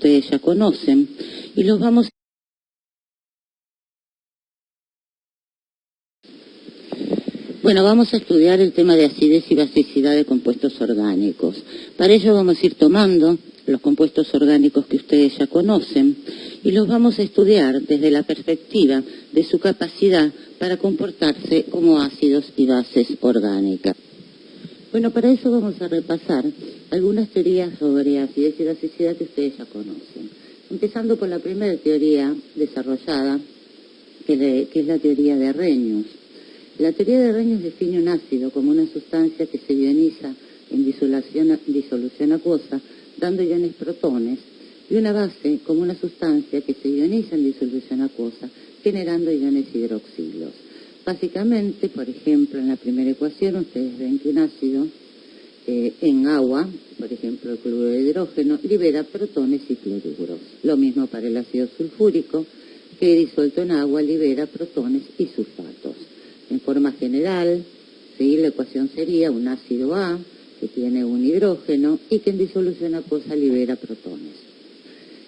ustedes ya conocen y los vamos a estudiar el tema de acidez y basicidad de compuestos orgánicos. Para ello vamos a ir tomando los compuestos orgánicos que ustedes ya conocen y los vamos a estudiar desde la perspectiva de su capacidad para comportarse como ácidos y bases orgánicas. Bueno, para eso vamos a repasar algunas teorías sobre acidez y basicidad que ustedes ya conocen. Empezando por la primera teoría desarrollada, que es la teoría de Arrhenius. La teoría de Arrhenius define un ácido como una sustancia que se ioniza en disolución acuosa, dando iones protones, y una base como una sustancia que se ioniza en disolución acuosa, generando iones hidroxilos. Básicamente, por ejemplo, en la primera ecuación ustedes ven que un ácido en agua, por ejemplo el cloruro de hidrógeno, libera protones y cloruros. Lo mismo para el ácido sulfúrico, que disuelto en agua libera protones y sulfatos. En forma general, seguir la ecuación sería un ácido A, que tiene un hidrógeno y que en disolución acuosa libera protones.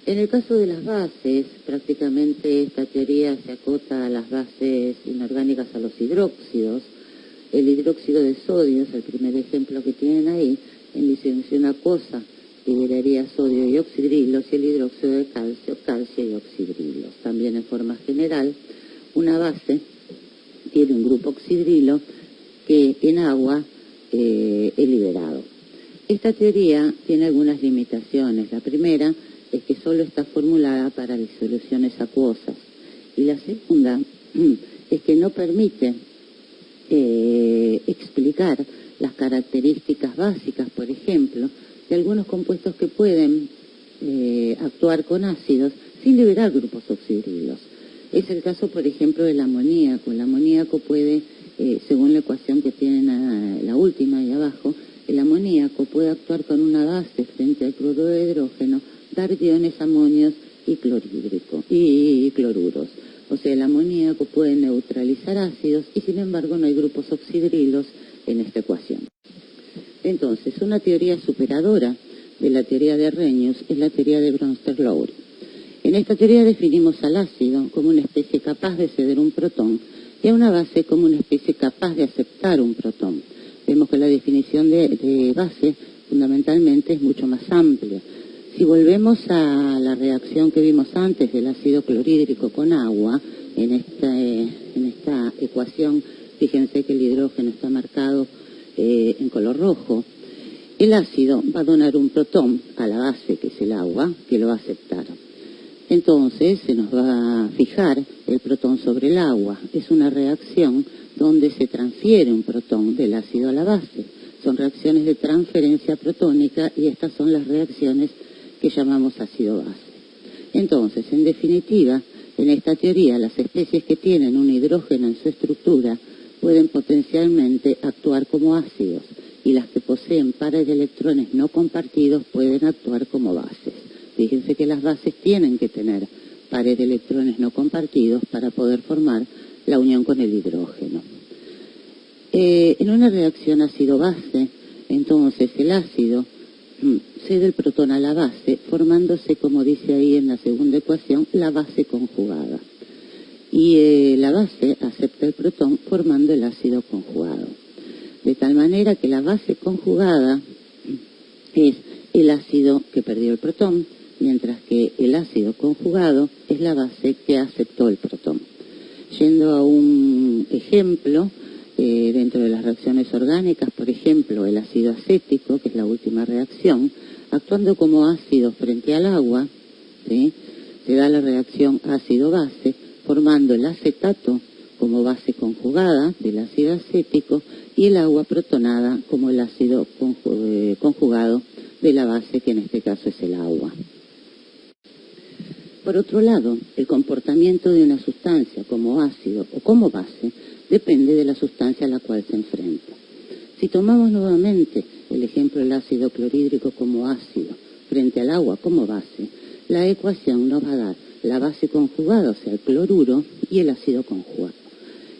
En el caso de las bases, prácticamente esta teoría se acota a las bases inorgánicas, a los hidróxidos. El hidróxido de sodio es el primer ejemplo que tienen ahí. En disolución acuosa liberaría sodio y oxidrilos, y el hidróxido de calcio, calcio y oxidrilos. También en forma general, una base tiene un grupo oxidrilo que en agua es liberado. Esta teoría tiene algunas limitaciones. La primera es que solo está formulada para disoluciones acuosas, y la segunda es que no permite explicar las características básicas, por ejemplo, de algunos compuestos que pueden actuar con ácidos sin liberar grupos oxidrilos. Es el caso, por ejemplo, del amoníaco. El amoníaco puede, según la ecuación que tienen la última ahí abajo, el amoníaco puede actuar con una base frente al cloruro de hidrógeno, dar iones amonios y cloruros. O sea, el amoníaco puede neutralizar ácidos y, sin embargo, no hay grupos oxidrilos en esta ecuación. Entonces, una teoría superadora de la teoría de Arrhenius es la teoría de Bronsted-Lowry. En esta teoría definimos al ácido como una especie capaz de ceder un protón y a una base como una especie capaz de aceptar un protón. Vemos que la definición de base fundamentalmente es mucho más amplia. Si volvemos a la reacción que vimos antes del ácido clorhídrico con agua, en esta ecuación, fíjense que el hidrógeno está marcado en color rojo. El ácido va a donar un protón a la base, que es el agua, que lo va a aceptar. Entonces se nos va a fijar el protón sobre el agua. Es una reacción donde se transfiere un protón del ácido a la base. Son reacciones de transferencia protónica y estas son las reacciones que llamamos ácido-base. Entonces, en definitiva, en esta teoría, las especies que tienen un hidrógeno en su estructura pueden potencialmente actuar como ácidos, y las que poseen pares de electrones no compartidos pueden actuar como bases. Fíjense que las bases tienen que tener pares de electrones no compartidos para poder formar la unión con el hidrógeno. En una reacción ácido-base, entonces el ácido cede el protón a la base, formándose, como dice ahí en la segunda ecuación, la base conjugada. Y la base acepta el protón formando el ácido conjugado. De tal manera que la base conjugada es el ácido que perdió el protón, mientras que el ácido conjugado es la base que aceptó el protón. Yendo a un ejemplo, dentro de las reacciones orgánicas, por ejemplo, el ácido acético, que es la última reacción, actuando como ácido frente al agua, ¿sí?, se da la reacción ácido-base, formando el acetato como base conjugada del ácido acético y el agua protonada como el ácido conjugado de la base, que en este caso es el agua. Por otro lado, el comportamiento de una sustancia como ácido o como base depende de la sustancia a la cual se enfrenta. Si tomamos nuevamente el ejemplo del ácido clorhídrico como ácido frente al agua como base, la ecuación nos va a dar la base conjugada, o sea, el cloruro, y el ácido conjugado.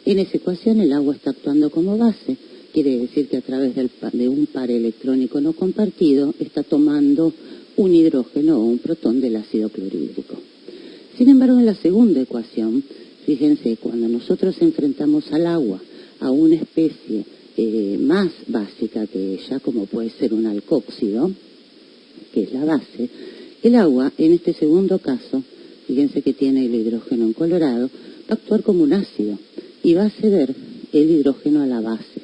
En esa ecuación el agua está actuando como base, quiere decir que a través de un par electrónico no compartido está tomando un hidrógeno o un protón del ácido clorhídrico. Sin embargo, en la segunda ecuación, fíjense, cuando nosotros enfrentamos al agua a una especie más básica que ella, como puede ser un alcóxido, que es la base, el agua, en este segundo caso, fíjense que tiene el hidrógeno en colorado, va a actuar como un ácido y va a ceder el hidrógeno a la base,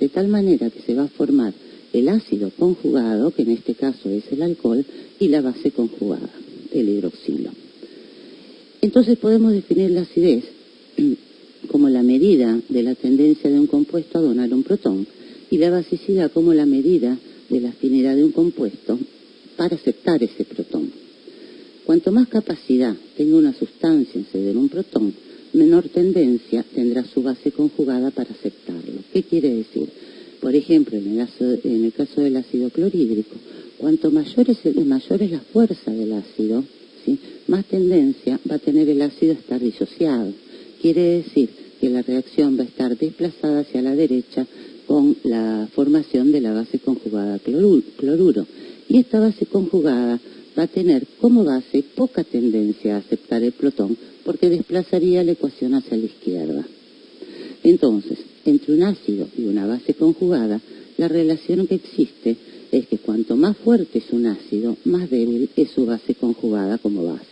de tal manera que se va a formar el ácido conjugado, que en este caso es el alcohol, y la base conjugada, el hidroxilo. Entonces podemos definir la acidez como la medida de la tendencia de un compuesto a donar un protón y la basicidad como la medida de la afinidad de un compuesto para aceptar ese protón. Cuanto más capacidad tenga una sustancia en ceder un protón, menor tendencia tendrá su base conjugada para aceptarlo. ¿Qué quiere decir? Por ejemplo, en el caso del ácido clorhídrico, cuanto mayor es la fuerza del ácido, ¿sí?, más tendencia va a tener el ácido a estar disociado. Quiere decir que la reacción va a estar desplazada hacia la derecha con la formación de la base conjugada cloruro. Y esta base conjugada va a tener como base poca tendencia a aceptar el protón porque desplazaría la ecuación hacia la izquierda. Entonces, entre un ácido y una base conjugada, la relación que existe es que cuanto más fuerte es un ácido, más débil es su base conjugada como base.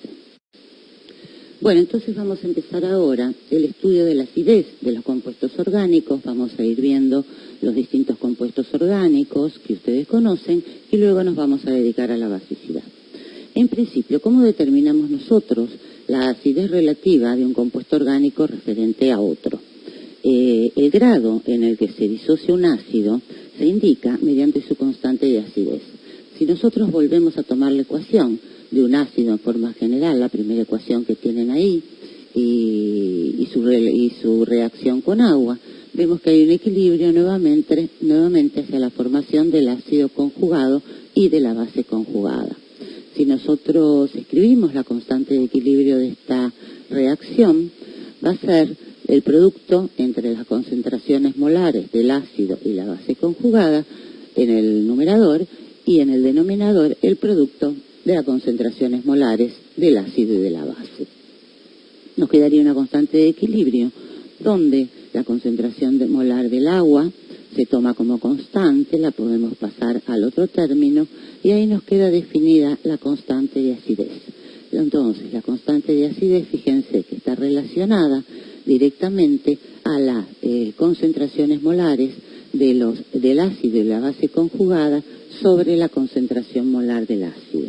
Bueno, entonces vamos a empezar ahora el estudio de la acidez de los compuestos orgánicos. Vamos a ir viendo los distintos compuestos orgánicos que ustedes conocen y luego nos vamos a dedicar a la basicidad. En principio, ¿cómo determinamos nosotros la acidez relativa de un compuesto orgánico referente a otro? El grado en el que se disocia un ácido se indica mediante su constante de acidez. Si nosotros volvemos a tomar la ecuación de un ácido en forma general, la primera ecuación que tienen ahí, y su reacción con agua, vemos que hay un equilibrio nuevamente hacia la formación del ácido conjugado y de la base conjugada. Si nosotros escribimos la constante de equilibrio de esta reacción, va a ser el producto entre las concentraciones molares del ácido y la base conjugada en el numerador y en el denominador el producto de las concentraciones molares del ácido y de la base. Nos quedaría una constante de equilibrio donde la concentración molar del agua se toma como constante, la podemos pasar al otro término y ahí nos queda definida la constante de acidez. Entonces, la constante de acidez, fíjense que está relacionada directamente a las concentraciones molares del ácido y la base conjugada sobre la concentración molar del ácido.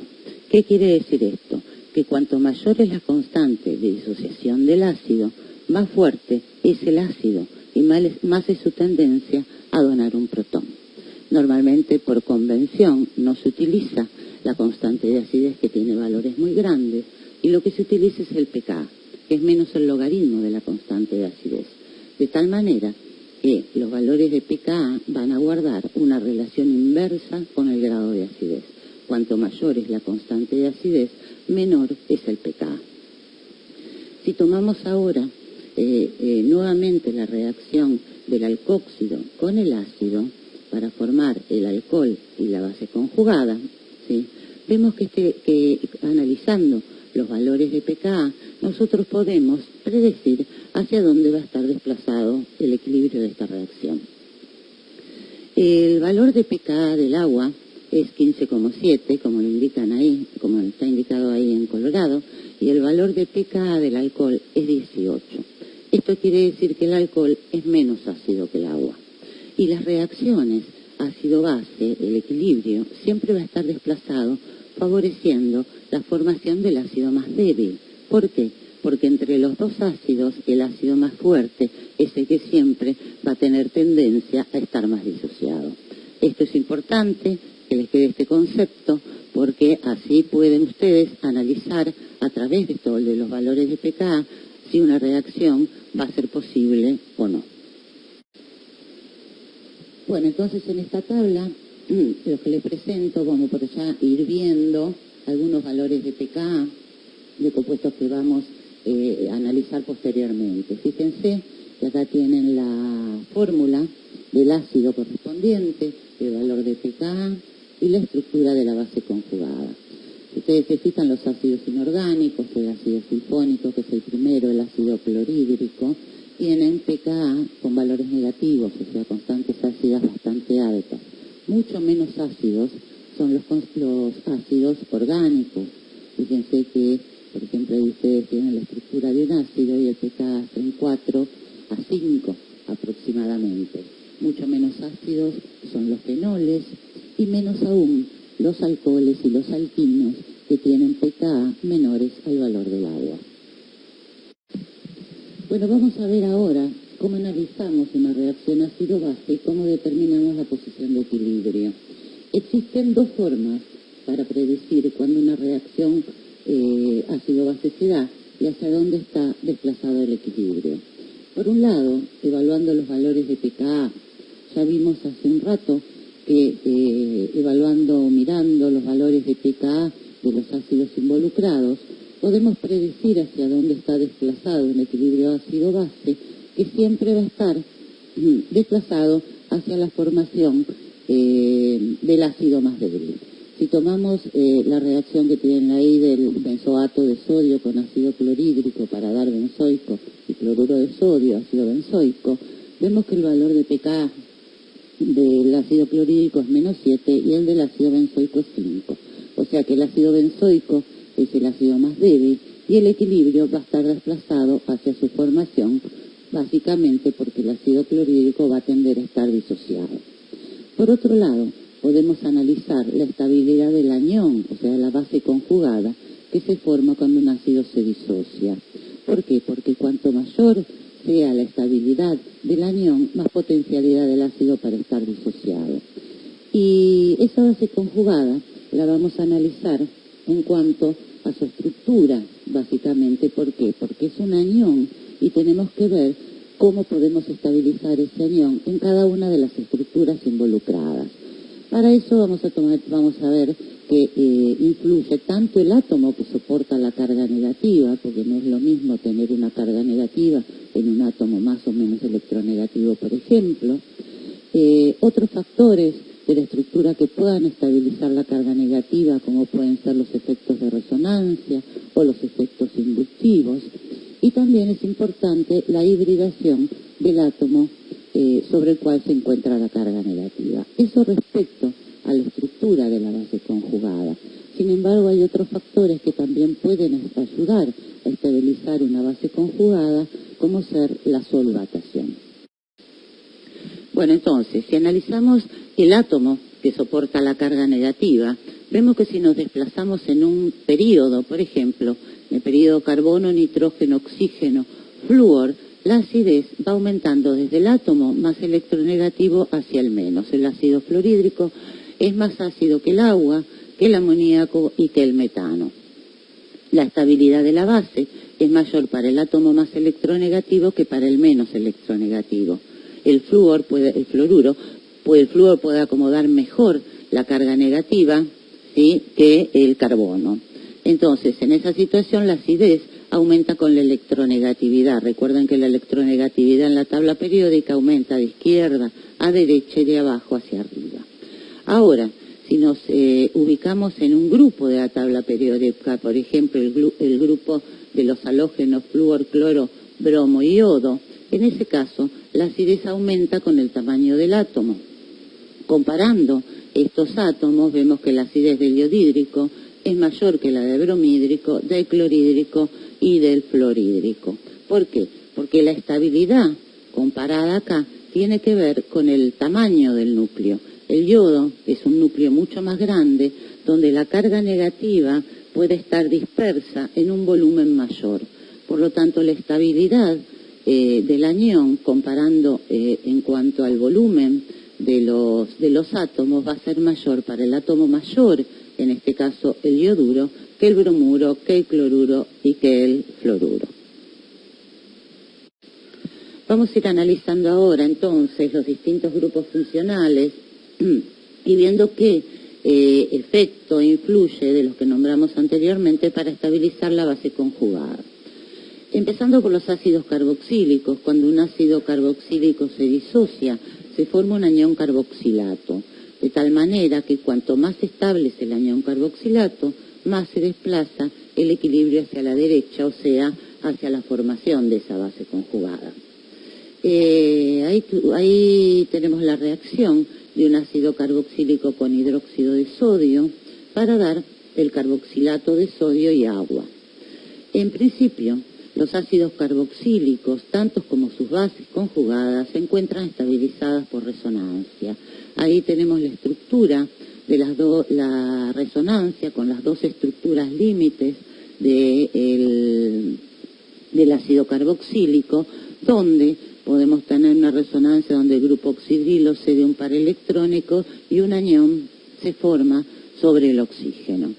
¿Qué quiere decir esto? Que cuanto mayor es la constante de disociación del ácido, más fuerte es el ácido y más es su tendencia a donar un protón. Normalmente, por convención, no se utiliza la constante de acidez que tiene valores muy grandes y lo que se utiliza es el pKa, que es menos el logaritmo de la constante de acidez. De tal manera que los valores de pKa van a guardar una relación inversa con el grado de acidez. Cuanto mayor es la constante de acidez, menor es el pKa. Si tomamos ahora nuevamente la reacción del alcóxido con el ácido para formar el alcohol y la base conjugada, ¿sí?, vemos que analizando los valores de pKa, nosotros podemos predecir hacia dónde va a estar desplazado el equilibrio de esta reacción. El valor de pKa del agua es 15,7, como lo indican ahí, como está indicado ahí en colorado, y el valor de pKa del alcohol es 18. Esto quiere decir que el alcohol es menos ácido que el agua. Y las reacciones ácido-base, el equilibrio, siempre va a estar desplazado, favoreciendo la formación del ácido más débil. ¿Por qué? Porque entre los dos ácidos, el ácido más fuerte es el que siempre va a tener tendencia a estar más disociado. Esto es importante que les quede este concepto, porque así pueden ustedes analizar a través de todos los valores de pKa si una reacción va a ser posible o no. Bueno, entonces en esta tabla, lo que les presento, vamos por ya ir viendo algunos valores de pKa de compuestos que vamos a analizar posteriormente. Fíjense que acá tienen la fórmula del ácido correspondiente, el valor de pKa y la estructura de la base conjugada. Ustedes se fijan los ácidos inorgánicos, el ácido sulfónico, que es el primero, el ácido clorhídrico, tienen pKa con valores negativos, o sea, constantes ácidas bastante altas. Mucho menos ácidos son los ácidos orgánicos. Fíjense que, por ejemplo, ahí ustedes tienen la estructura de un ácido y el pKa está en 4 a 5 aproximadamente. Mucho menos ácidos son los fenoles y menos aún los alcoholes y los alquinos, que tienen pKa menores al valor del agua. Bueno, vamos a ver ahora cómo analizamos una reacción ácido-base y cómo determinamos la posición de equilibrio. Existen dos formas para predecir cuando una reacción ácido-base se da y hacia dónde está desplazado el equilibrio. Por un lado, evaluando los valores de pKa. Ya vimos hace un rato que mirando los valores de pKa de los ácidos involucrados, podemos predecir hacia dónde está desplazado un equilibrio ácido-base, que siempre va a estar desplazado hacia la formación del ácido más débil. Si tomamos la reacción que tienen ahí del benzoato de sodio con ácido clorhídrico para dar benzoico y cloruro de sodio, ácido benzoico, vemos que el valor de pKa del ácido clorhídrico es -7 y el del ácido benzoico es 5. O sea que el ácido benzoico es el ácido más débil y el equilibrio va a estar desplazado hacia su formación, básicamente porque el ácido clorhídrico va a tender a estar disociado. Por otro lado, podemos analizar la estabilidad del anión, o sea, la base conjugada, que se forma cuando un ácido se disocia. ¿Por qué? Porque cuanto mayor sea la estabilidad del anión, más potencialidad del ácido para estar disociado. Y esa base conjugada la vamos a analizar en cuanto a su estructura, básicamente. ¿Por qué? Porque es un anión y tenemos que ver cómo podemos estabilizar ese anión en cada una de las estructuras involucradas. Para eso vamos a ver que influye tanto el átomo que soporta la carga negativa, porque no es lo mismo tener una carga negativa en un átomo más o menos electronegativo, por ejemplo. Otros factores de la estructura que puedan estabilizar la carga negativa, como pueden ser los efectos de resonancia o los efectos inductivos. Y también es importante la hibridación del átomo sobre el cual se encuentra la carga negativa. Eso respecto a la estructura de la base conjugada. Sin embargo, hay otros factores que también pueden ayudar a estabilizar una base conjugada, como ser la solvatación. Bueno, entonces, si analizamos el átomo que soporta la carga negativa, vemos que si nos desplazamos en un período, por ejemplo, en el período carbono, nitrógeno, oxígeno, flúor, la acidez va aumentando desde el átomo más electronegativo hacia el menos. El ácido fluorhídrico es más ácido que el agua, que el amoníaco y que el metano. La estabilidad de la base es mayor para el átomo más electronegativo que para el menos electronegativo. El fluor puede acomodar mejor la carga negativa, ¿sí?, que el carbono. Entonces, en esa situación la acidez aumenta con la electronegatividad. Recuerden que la electronegatividad en la tabla periódica aumenta de izquierda a derecha y de abajo hacia arriba. Ahora, si nos ubicamos en un grupo de la tabla periódica, por ejemplo, el grupo de los halógenos flúor, cloro, bromo y yodo, en ese caso la acidez aumenta con el tamaño del átomo. Comparando estos átomos, vemos que la acidez del iodídrico es mayor que la del bromídrico, del clorhídrico y del fluorhídrico. ¿Por qué? Porque la estabilidad comparada acá tiene que ver con el tamaño del núcleo. El yodo es un núcleo mucho más grande, donde la carga negativa puede estar dispersa en un volumen mayor. Por lo tanto, la estabilidad del anión, comparando en cuanto al volumen de los átomos, va a ser mayor para el átomo mayor, en este caso el ioduro, que el bromuro, que el cloruro y que el fluoruro. Vamos a ir analizando ahora entonces los distintos grupos funcionales y viendo qué efecto influye de los que nombramos anteriormente para estabilizar la base conjugada. Empezando por los ácidos carboxílicos, cuando un ácido carboxílico se disocia, se forma un anión carboxilato, de tal manera que cuanto más estable es el anión carboxilato, más se desplaza el equilibrio hacia la derecha, o sea, hacia la formación de esa base conjugada. Ahí tenemos la reacción de un ácido carboxílico con hidróxido de sodio para dar el carboxilato de sodio y agua. En principio, los ácidos carboxílicos, tantos como sus bases conjugadas, se encuentran estabilizadas por resonancia. Ahí tenemos la estructura de la resonancia con las dos estructuras límites del ácido carboxílico, donde podemos tener una resonancia donde el grupo oxidrilo cede un par electrónico y un anión se forma sobre el oxígeno.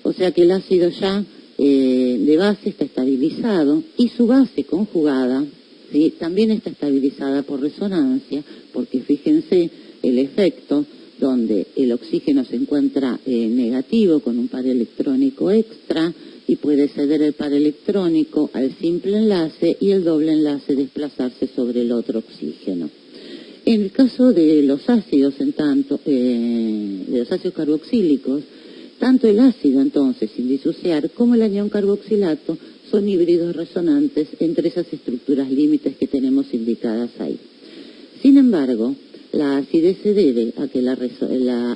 O sea que el ácido ya de base está estabilizado y su base conjugada, ¿sí?, también está estabilizada por resonancia, porque fíjense el efecto donde el oxígeno se encuentra negativo con un par electrónico extra y puede ceder el par electrónico al simple enlace y el doble enlace desplazarse sobre el otro oxígeno. En el caso de los ácidos, de los ácidos carboxílicos, tanto el ácido entonces sin disociar como el anión carboxilato son híbridos resonantes entre esas estructuras límites que tenemos indicadas ahí. Sin embargo, la acidez se debe a que la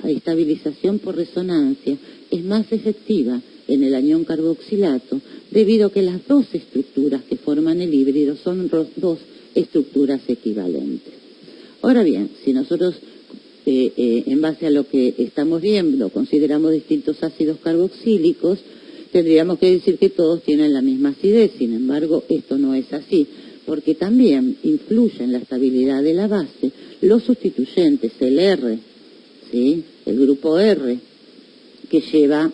estabilización por resonancia es más efectiva en el anión carboxilato debido a que las dos estructuras que forman el híbrido son dos estructuras equivalentes. Ahora bien, si nosotros en base a lo que estamos viendo consideramos distintos ácidos carboxílicos, tendríamos que decir que todos tienen la misma acidez. Sin embargo, esto no es así, porque también influye en la estabilidad de la base los sustituyentes, el R, ¿sí?, el grupo R, que lleva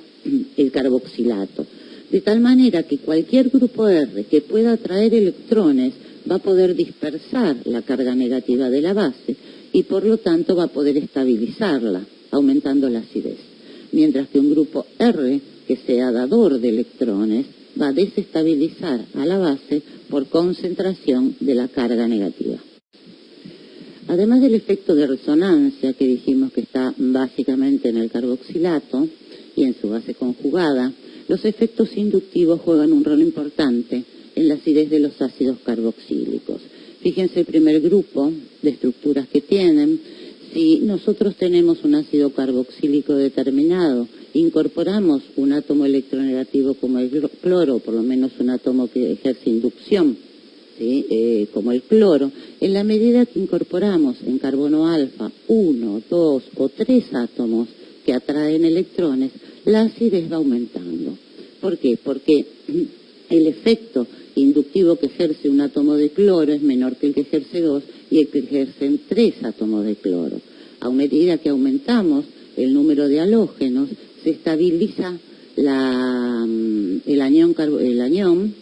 el carboxilato. De tal manera que cualquier grupo R que pueda atraer electrones va a poder dispersar la carga negativa de la base y por lo tanto va a poder estabilizarla, aumentando la acidez. Mientras que un grupo R que sea dador de electrones va a desestabilizar a la base por concentración de la carga negativa. Además del efecto de resonancia que dijimos que está básicamente en el carboxilato y en su base conjugada, los efectos inductivos juegan un rol importante en la acidez de los ácidos carboxílicos. Fíjense el primer grupo de estructuras que tienen. Si nosotros tenemos un ácido carboxílico determinado, incorporamos un átomo electronegativo como el cloro, por lo menos un átomo que ejerce inducción, ¿sí?, como el cloro, en la medida que incorporamos en carbono alfa 1, 2 o 3 átomos que atraen electrones, la acidez va aumentando. ¿Por qué? Porque el efecto inductivo que ejerce un átomo de cloro es menor que el que ejerce 2 y el que ejercen 3 átomos de cloro. A medida que aumentamos el número de halógenos, se estabiliza el anión,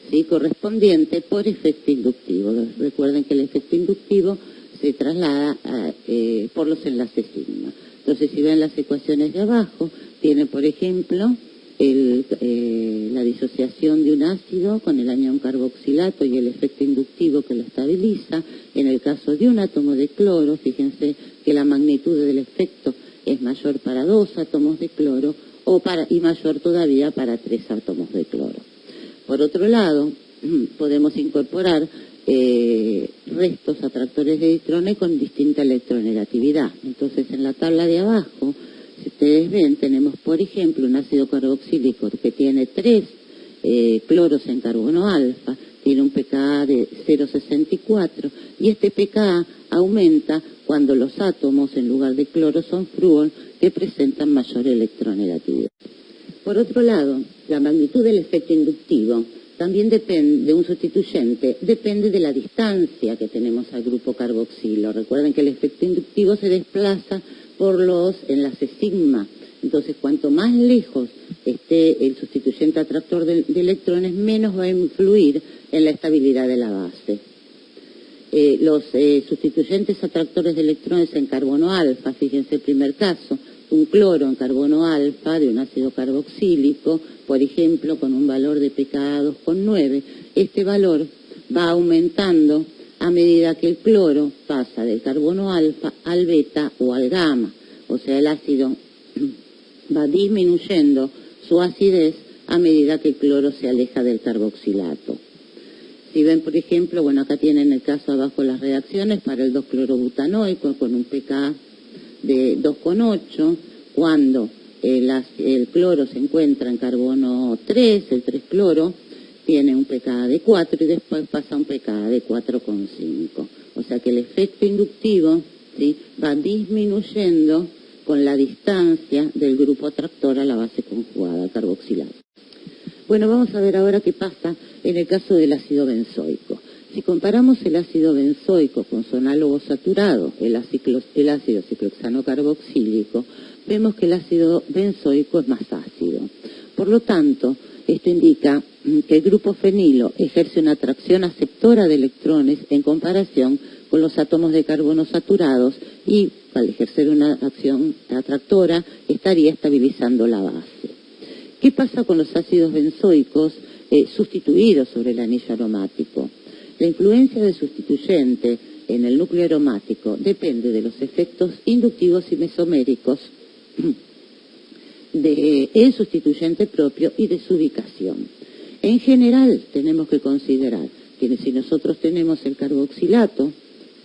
¿sí?, correspondiente por efecto inductivo. Recuerden que el efecto inductivo se traslada por los enlaces sigma. Entonces, si ven las ecuaciones de abajo, tiene, por ejemplo, la disociación de un ácido con el anión carboxilato y el efecto inductivo que lo estabiliza. En el caso de un átomo de cloro, fíjense que la magnitud del efecto es mayor para 2 átomos de cloro y mayor todavía para 3 átomos de cloro. Por otro lado, podemos incorporar restos atractores de electrones con distinta electronegatividad. Entonces, en la tabla de abajo, si ustedes ven, tenemos, por ejemplo, un ácido carboxílico que tiene 3 cloros en carbono alfa, tiene un pKa de 0,64 y este pKa aumenta cuando los átomos en lugar de cloro son flúor que presentan mayor electronegatividad. Por otro lado, la magnitud del efecto inductivo también depende de un sustituyente, depende de la distancia que tenemos al grupo carboxilo. Recuerden que el efecto inductivo se desplaza por los enlaces sigma. Entonces, cuanto más lejos esté el sustituyente atractor de electrones, menos va a influir en la estabilidad de la base. Los sustituyentes atractores de electrones en carbono alfa, fíjense el primer caso, un cloro en carbono alfa de un ácido carboxílico, por ejemplo, con un valor de pKa 2,9, este valor va aumentando a medida que el cloro pasa del carbono alfa al beta o al gamma. O sea, el ácido va disminuyendo su acidez a medida que el cloro se aleja del carboxilato. Si ven, por ejemplo, bueno, acá tienen el caso abajo las reacciones para el 2-clorobutanoico con un pK de 2,8, cuando el cloro se encuentra en carbono 3, el 3-cloro, tiene un pK de 4 y después pasa a un pK de 4,5. O sea que el efecto inductivo, ¿sí?, va disminuyendo con la distancia del grupo atractor a la base conjugada, carboxilato. Bueno, vamos a ver ahora qué pasa en el caso del ácido benzoico. Si comparamos el ácido benzoico con su análogo saturado, el ácido ciclohexano carboxílico, vemos que el ácido benzoico es más ácido. Por lo tanto, esto indica que el grupo fenilo ejerce una atracción aceptora de electrones en comparación con los átomos de carbono saturados y, al ejercer una acción atractora, estaría estabilizando la base. ¿Qué pasa con los ácidos benzoicos sustituidos sobre el anillo aromático? La influencia del sustituyente en el núcleo aromático depende de los efectos inductivos y mesoméricos del sustituyente propio y de su ubicación. En general, tenemos que considerar que si nosotros tenemos el carboxilato,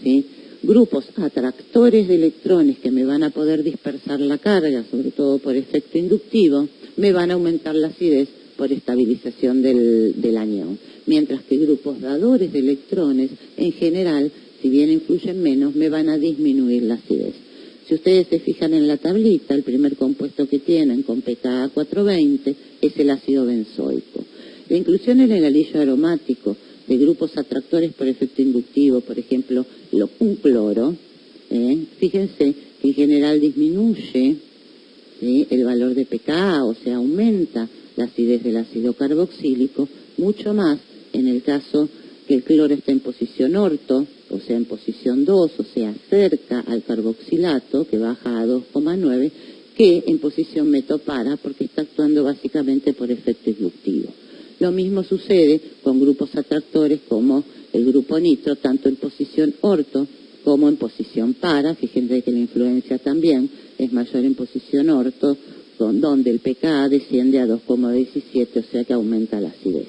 ¿sí?, grupos atractores de electrones que me van a poder dispersar la carga, sobre todo por efecto inductivo, me van a aumentar la acidez por estabilización del anión. Mientras que grupos dadores de electrones, en general, si bien influyen menos, me van a disminuir la acidez. Si ustedes se fijan en la tablita, el primer compuesto que tienen con pKa 420 es el ácido benzoico. La inclusión en el anillo aromático de grupos atractores por efecto inductivo, por ejemplo, un cloro, fíjense que en general disminuye, ¿sí?, el valor de pKa, o sea, aumenta la acidez del ácido carboxílico, mucho más en el caso que el cloro está en posición orto, o sea, en posición 2, o sea, cerca al carboxilato, que baja a 2,9, que en posición metopara, porque está actuando básicamente por efecto inductivo. Lo mismo sucede con grupos atractores como el grupo nitro, tanto en posición orto como en posición para. Fíjense que la influencia también es mayor en posición orto, donde el pKa desciende a 2,17, o sea que aumenta la acidez.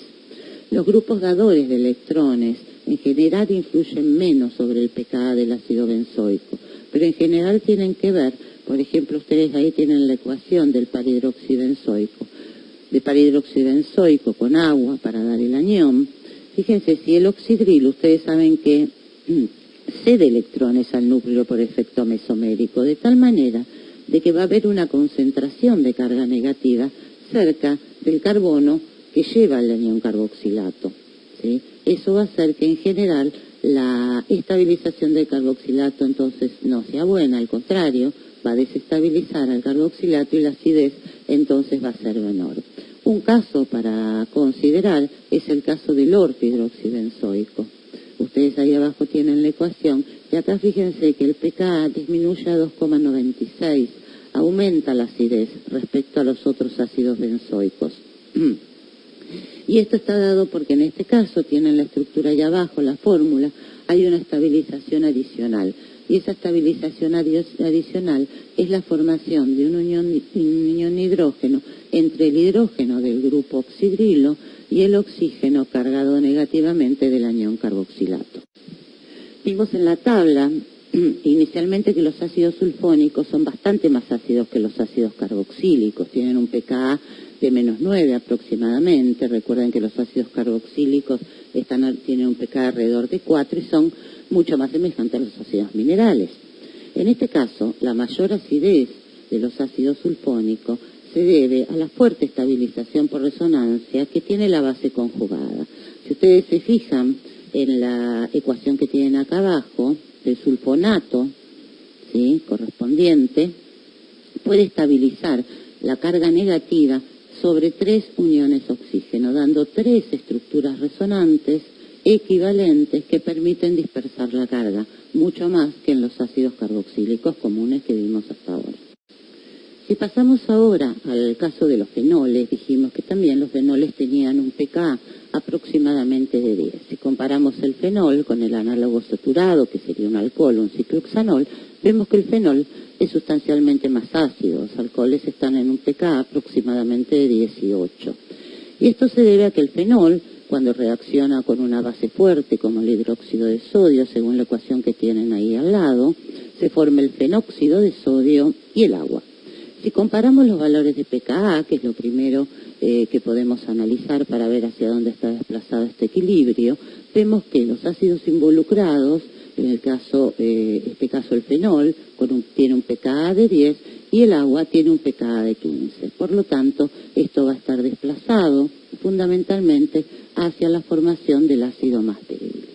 Los grupos dadores de electrones en general influyen menos sobre el pKa del ácido benzoico, pero en general tienen que ver, por ejemplo, ustedes ahí tienen la ecuación del parhidroxibenzoico, de parhidroxibenzoico con agua para dar el anión. Fíjense, si el oxidrilo, ustedes saben que cede electrones al núcleo por efecto mesomérico, de tal manera de que va a haber una concentración de carga negativa cerca del carbono que lleva el anión carboxilato, ¿sí? Eso va a hacer que en general la estabilización del carboxilato entonces no sea buena, al contrario, va a desestabilizar al carboxilato y la acidez entonces va a ser menor. Un caso para considerar es el caso del ortohidroxibenzoico. Ustedes ahí abajo tienen la ecuación y acá fíjense que el pKa disminuye a 2,96, aumenta la acidez respecto a los otros ácidos benzoicos. Y esto está dado porque en este caso tienen la estructura ahí abajo, la fórmula, hay una estabilización adicional. Y esa estabilización adicional es la formación de un unión hidrógeno entre el hidrógeno del grupo oxidrilo y el oxígeno cargado negativamente del anión carboxilato. Vimos en la tabla inicialmente que los ácidos sulfónicos son bastante más ácidos que los ácidos carboxílicos, tienen un pKa de -9 aproximadamente. Recuerden que los ácidos carboxílicos tienen un pKa alrededor de 4 y son mucho más semejantes a los ácidos minerales. En este caso, la mayor acidez de los ácidos sulfónicos se debe a la fuerte estabilización por resonancia que tiene la base conjugada. Si ustedes se fijan en la ecuación que tienen acá abajo, el sulfonato, ¿sí?, correspondiente, puede estabilizar la carga negativa sobre 3 uniones oxígeno, dando 3 estructuras resonantes equivalentes que permiten dispersar la carga, mucho más que en los ácidos carboxílicos comunes que vimos hasta ahora. Si pasamos ahora al caso de los fenoles, dijimos que también los fenoles tenían un pKa aproximadamente de 10. Si comparamos el fenol con el análogo saturado, que sería un alcohol, un ciclohexanol, vemos que el fenol es sustancialmente más ácido. Los alcoholes están en un pK aproximadamente de 18. Y esto se debe a que el fenol, cuando reacciona con una base fuerte como el hidróxido de sodio, según la ecuación que tienen ahí al lado, se forma el fenóxido de sodio y el agua. Si comparamos los valores de pKa, que es lo primero que podemos analizar para ver hacia dónde está desplazado este equilibrio, vemos que los ácidos involucrados, en este caso el fenol, tiene un pKa de 10 y el agua tiene un pKa de 15. Por lo tanto, esto va a estar desplazado fundamentalmente hacia la formación del ácido más débil.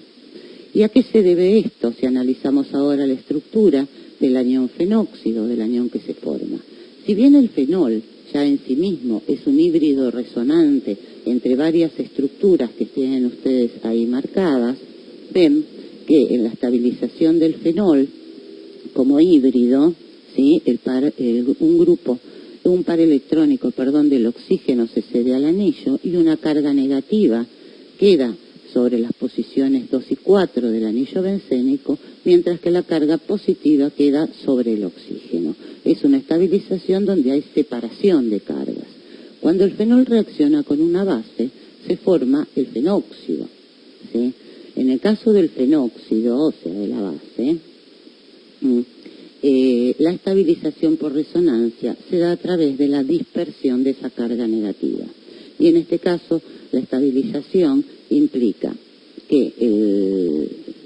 ¿Y a qué se debe esto si analizamos ahora la estructura del anión fenóxido, del anión que se forma? Si bien el fenol ya en sí mismo es un híbrido resonante entre varias estructuras que tienen ustedes ahí marcadas, ven que en la estabilización del fenol como híbrido, ¿sí? Un par electrónico del oxígeno se cede al anillo y una carga negativa queda sobre las posiciones 2 y 4 del anillo bencénico, mientras que la carga positiva queda sobre el oxígeno. Es una estabilización donde hay separación de cargas. Cuando el fenol reacciona con una base, se forma el fenóxido, ¿sí? En el caso del fenóxido, o sea, de la base, la estabilización por resonancia se da a través de la dispersión de esa carga negativa. Y en este caso, la estabilización implica que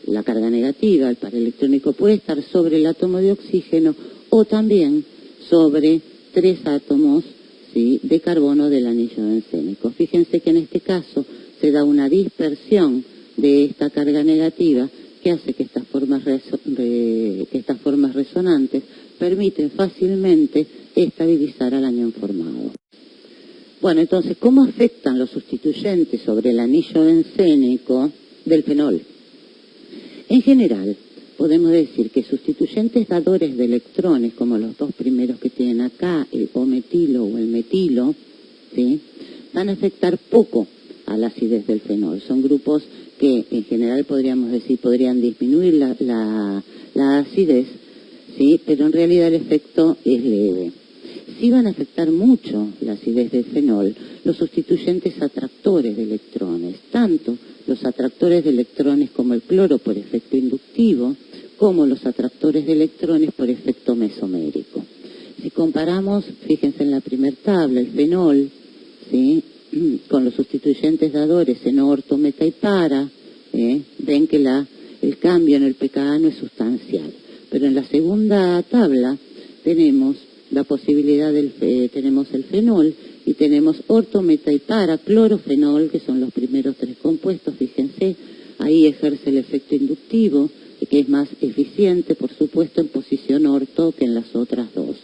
la carga negativa, el par electrónico, puede estar sobre el átomo de oxígeno o también sobre 3 átomos, ¿sí?, de carbono del anillo bencénico. Fíjense que en este caso se da una dispersión de esta carga negativa que hace que estas formas resonantes permiten fácilmente estabilizar al anión formado. Bueno, entonces, ¿cómo afectan los sustituyentes sobre el anillo bencénico del fenol? En general, podemos decir que sustituyentes dadores de electrones, como los dos primeros que tienen acá, el O-metilo o el metilo, ¿sí?, van a afectar poco a la acidez del fenol. Son grupos que en general podríamos decir podrían disminuir la acidez, ¿sí?, pero en realidad el efecto es leve. Sí van a afectar mucho la acidez del fenol los sustituyentes atractores de electrones, tanto los atractores de electrones como el cloro por efecto inductivo, como los atractores de electrones por efecto mesomérico. Si comparamos, fíjense en la primera tabla, el fenol, ¿sí?, con los sustituyentes dadores en orto, meta y para, ven que el cambio en el pKa no es sustancial. Pero en la segunda tabla tenemos la posibilidad tenemos el fenol y tenemos orto, meta y para, clorofenol, que son los primeros 3 compuestos. Fíjense, ahí ejerce el efecto inductivo, que es más eficiente, por supuesto, en posición orto que en las otras dos.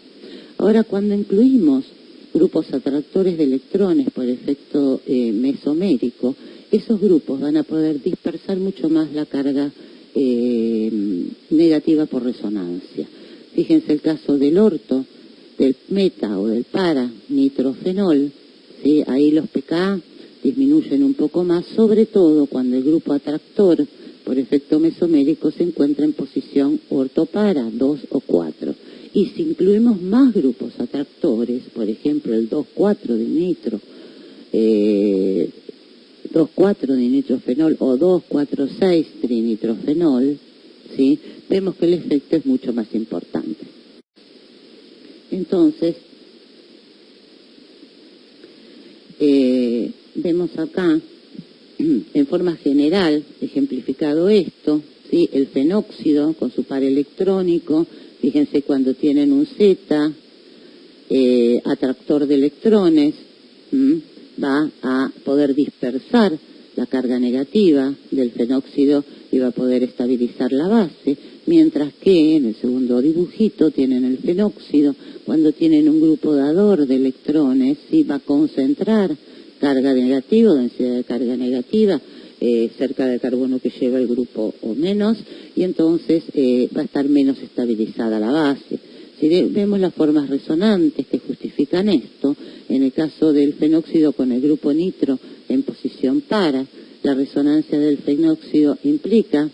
Ahora, cuando incluimos grupos atractores de electrones por efecto mesomérico, esos grupos van a poder dispersar mucho más la carga negativa por resonancia. Fíjense el caso del orto, del meta o del para nitrofenol, ¿sí?, ahí los pKa disminuyen un poco más, sobre todo cuando el grupo atractor por efecto mesomérico se encuentra en posición ortopara, 2 o 4. Y si incluimos más grupos atractores, por ejemplo el 2,4 dinitro, 2,4 dinitrofenol o 2,4,6 trinitrofenol, ¿sí?, vemos que el efecto es mucho más importante. Entonces, vemos acá, en forma general, ejemplificado esto, ¿sí?, el fenóxido con su par electrónico, fíjense cuando tienen un Z, atractor de electrones, va a poder dispersar la carga negativa del fenóxido y va a poder estabilizar la base, mientras que en el segundo dibujito tienen el fenóxido, cuando tienen un grupo dador de electrones, ¿sí?, va a concentrar carga negativa, densidad de carga negativa, cerca del carbono que lleva el grupo o menos, y entonces va a estar menos estabilizada la base. Si vemos las formas resonantes que justifican esto, en el caso del fenóxido con el grupo nitro en posición para, la resonancia del fenóxido implica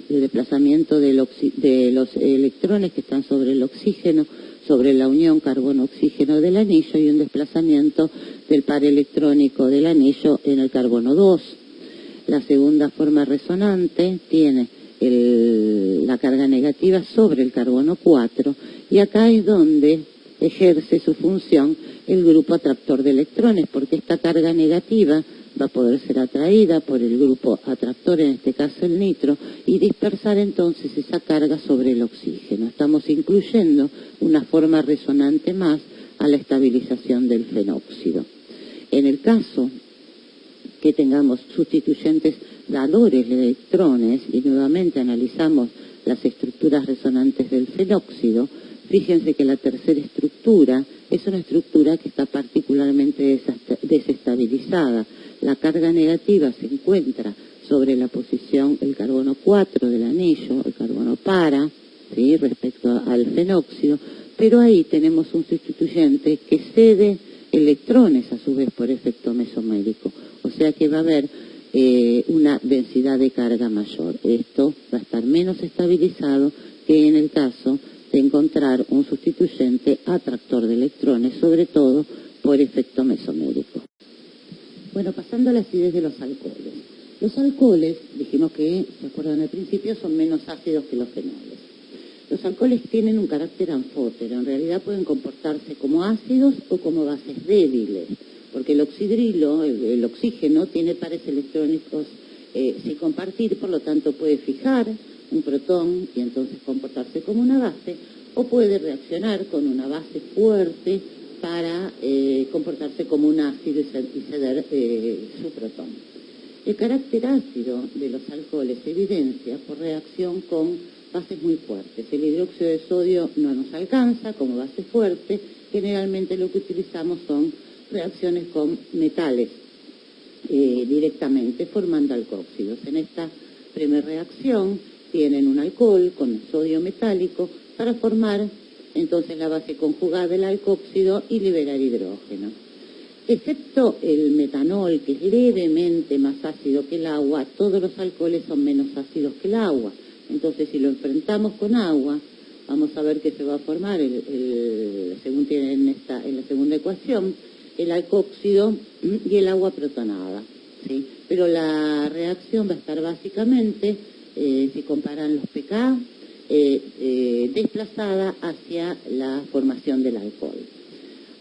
el desplazamiento de los electrones que están sobre el oxígeno, sobre la unión carbono-oxígeno del anillo, y un desplazamiento del par electrónico del anillo en el carbono 2. La segunda forma resonante tiene la carga negativa sobre el carbono 4, y acá es donde ejerce su función el grupo atractor de electrones, porque esta carga negativa va a poder ser atraída por el grupo atractor, en este caso el nitro, y dispersar entonces esa carga sobre el oxígeno. Estamos incluyendo una forma resonante más a la estabilización del fenóxido. En el caso que tengamos sustituyentes dadores de electrones, y nuevamente analizamos las estructuras resonantes del fenóxido, fíjense que la tercera estructura es una estructura que está particularmente desestabilizada. La carga negativa se encuentra sobre la posición, el carbono 4 del anillo, el carbono para, ¿sí?, respecto al fenóxido, pero ahí tenemos un sustituyente que cede electrones a su vez por efecto mesomérico, o sea que va a haber una densidad de carga mayor. Esto va a estar menos estabilizado que en el caso de encontrar un sustituyente atractor de electrones, sobre todo por efecto mesomérico. Bueno, pasando a la acidez de los alcoholes. Los alcoholes, dijimos que, ¿se acuerdan al principio?, son menos ácidos que los fenoles. Los alcoholes tienen un carácter anfótero, en realidad pueden comportarse como ácidos o como bases débiles, porque el oxidrilo, el oxígeno, tiene pares electrónicos sin compartir, por lo tanto puede fijar un protón y entonces comportarse como una base, o puede reaccionar con una base fuerte para comportarse como un ácido y ceder su protón. El carácter ácido de los alcoholes se evidencia por reacción con bases muy fuertes. El hidróxido de sodio no nos alcanza como base fuerte, generalmente lo que utilizamos son reacciones con metales directamente, formando alcóxidos. En esta primera reacción tienen un alcohol con sodio metálico para formar entonces la base conjugada del alcóxido y liberar hidrógeno. Excepto el metanol, que es levemente más ácido que el agua, todos los alcoholes son menos ácidos que el agua. Entonces, si lo enfrentamos con agua, vamos a ver que se va a formar, según tiene en la segunda ecuación, el alcóxido y el agua protonada, ¿sí? Pero la reacción va a estar básicamente, si comparan los pK, desplazada hacia la formación del alcohol.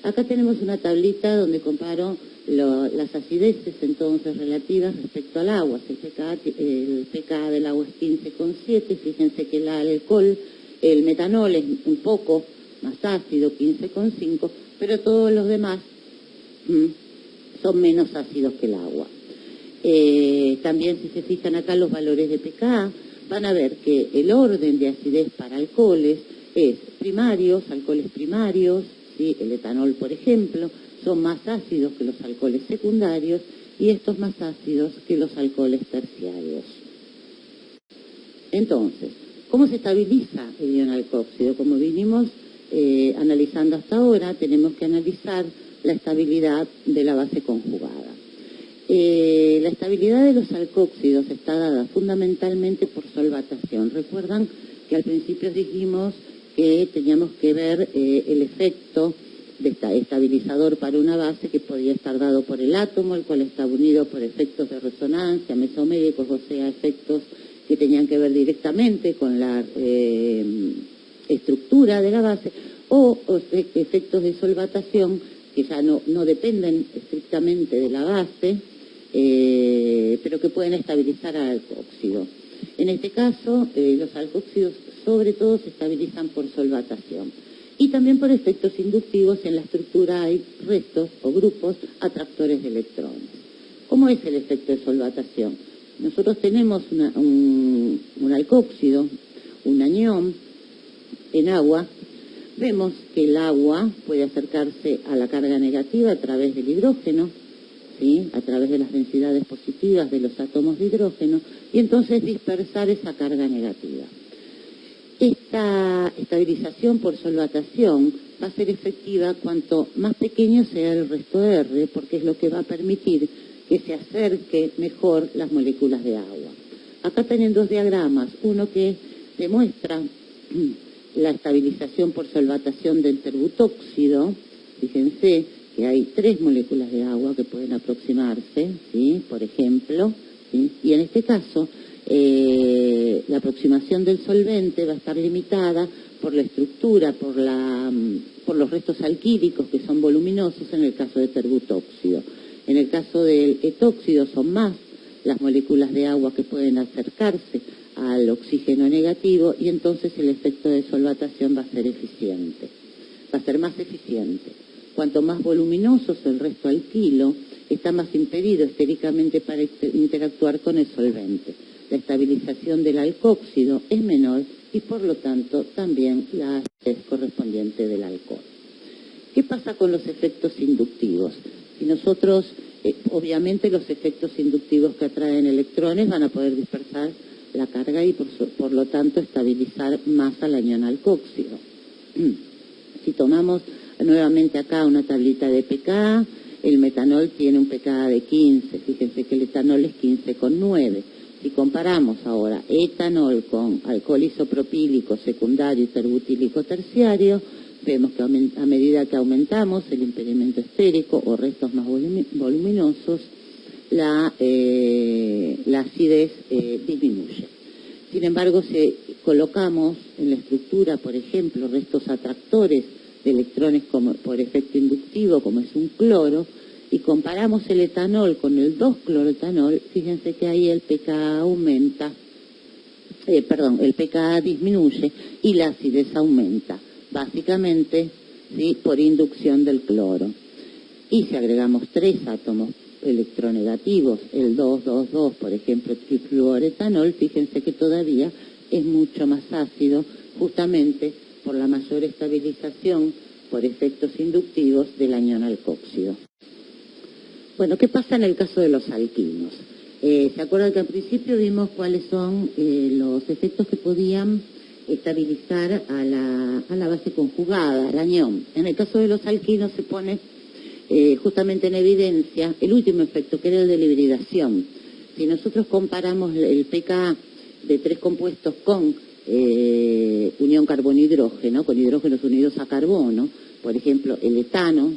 Acá tenemos una tablita donde comparo las acideces entonces relativas respecto al agua. El pK del agua es 15,7, fíjense que el alcohol, el metanol es un poco más ácido, 15,5, pero todos los demás son menos ácidos que el agua. También, si se fijan acá los valores de pK, van a ver que el orden de acidez para alcoholes es primarios, alcoholes primarios, ¿sí? El etanol, por ejemplo, son más ácidos que los alcoholes secundarios y estos más ácidos que los alcoholes terciarios. Entonces, ¿cómo se estabiliza el ion alcóxido? Como vinimos analizando hasta ahora, tenemos que analizar la estabilidad de la base conjugada. La estabilidad de los alcóxidos está dada fundamentalmente por solvatación. Recuerdan que al principio dijimos que teníamos que ver el efecto de estabilizador para una base que podía estar dado por el átomo, el cual está unido por efectos de resonancia, mesoméricos, o sea, efectos que tenían que ver directamente con la estructura de la base, o efectos de solvatación que ya no dependen estrictamente de la base, pero que pueden estabilizar al alcóxido. En este caso, los alcóxidos sobre todo se estabilizan por solvatación. Y también por efectos inductivos, en la estructura hay restos o grupos atractores de electrones. ¿Cómo es el efecto de solvatación? Nosotros tenemos un alcóxido, un anión, en agua. Vemos que el agua puede acercarse a la carga negativa a través del hidrógeno, ¿sí?, a través de las densidades positivas de los átomos de hidrógeno, y entonces dispersar esa carga negativa. Esta estabilización por solvatación va a ser efectiva cuanto más pequeño sea el resto de R, porque es lo que va a permitir que se acerque mejor las moléculas de agua. Acá tienen dos diagramas, uno que demuestra la estabilización por solvatación del terbutóxido. Fíjense que hay 3 moléculas de agua que pueden aproximarse, ¿sí? Por ejemplo, ¿sí? Y en este caso, la aproximación del solvente va a estar limitada por la estructura, por los restos alquílicos que son voluminosos en el caso de terbutóxido. En el caso del etóxido son más las moléculas de agua que pueden acercarse al oxígeno negativo y entonces el efecto de solvatación va a ser eficiente, va a ser más eficiente. Cuanto más voluminoso es el resto alquilo, está más impedido estéricamente para interactuar con el solvente. La estabilización del alcóxido es menor y por lo tanto también la acidez correspondiente del alcohol. ¿Qué pasa con los efectos inductivos? Si nosotros, obviamente los efectos inductivos que atraen electrones van a poder dispersar la carga y por lo tanto estabilizar más al anión alcóxido. Si tomamos nuevamente acá una tablita de pKa, el metanol tiene un pKa de 15, fíjense que el etanol es 15,9. Si comparamos ahora etanol con alcohol isopropílico secundario y terbutílico terciario, vemos que a medida que aumentamos el impedimento estérico o restos más voluminosos, la acidez disminuye. Sin embargo, si colocamos en la estructura, por ejemplo, restos atractores de electrones como por efecto inductivo, como es un cloro, y comparamos el etanol con el 2-cloroetanol, fíjense que ahí el pKa aumenta, el pKa disminuye y la acidez aumenta, básicamente, ¿sí?, por inducción del cloro. Y si agregamos 3 átomos electronegativos, el 2,2,2, por ejemplo, trifluoretanol, fíjense que todavía es mucho más ácido, justamente por la mayor estabilización por efectos inductivos del anión alcóxido. Bueno, ¿qué pasa en el caso de los alquinos? ¿Se acuerdan que al principio vimos cuáles son los efectos que podían estabilizar a la base conjugada, al anión? En el caso de los alquinos se pone justamente en evidencia el último efecto, que era el de la hibridación. Si nosotros comparamos el pKa de 3 compuestos con unión carbono-hidrógeno, con hidrógenos unidos a carbono, por ejemplo, el etano,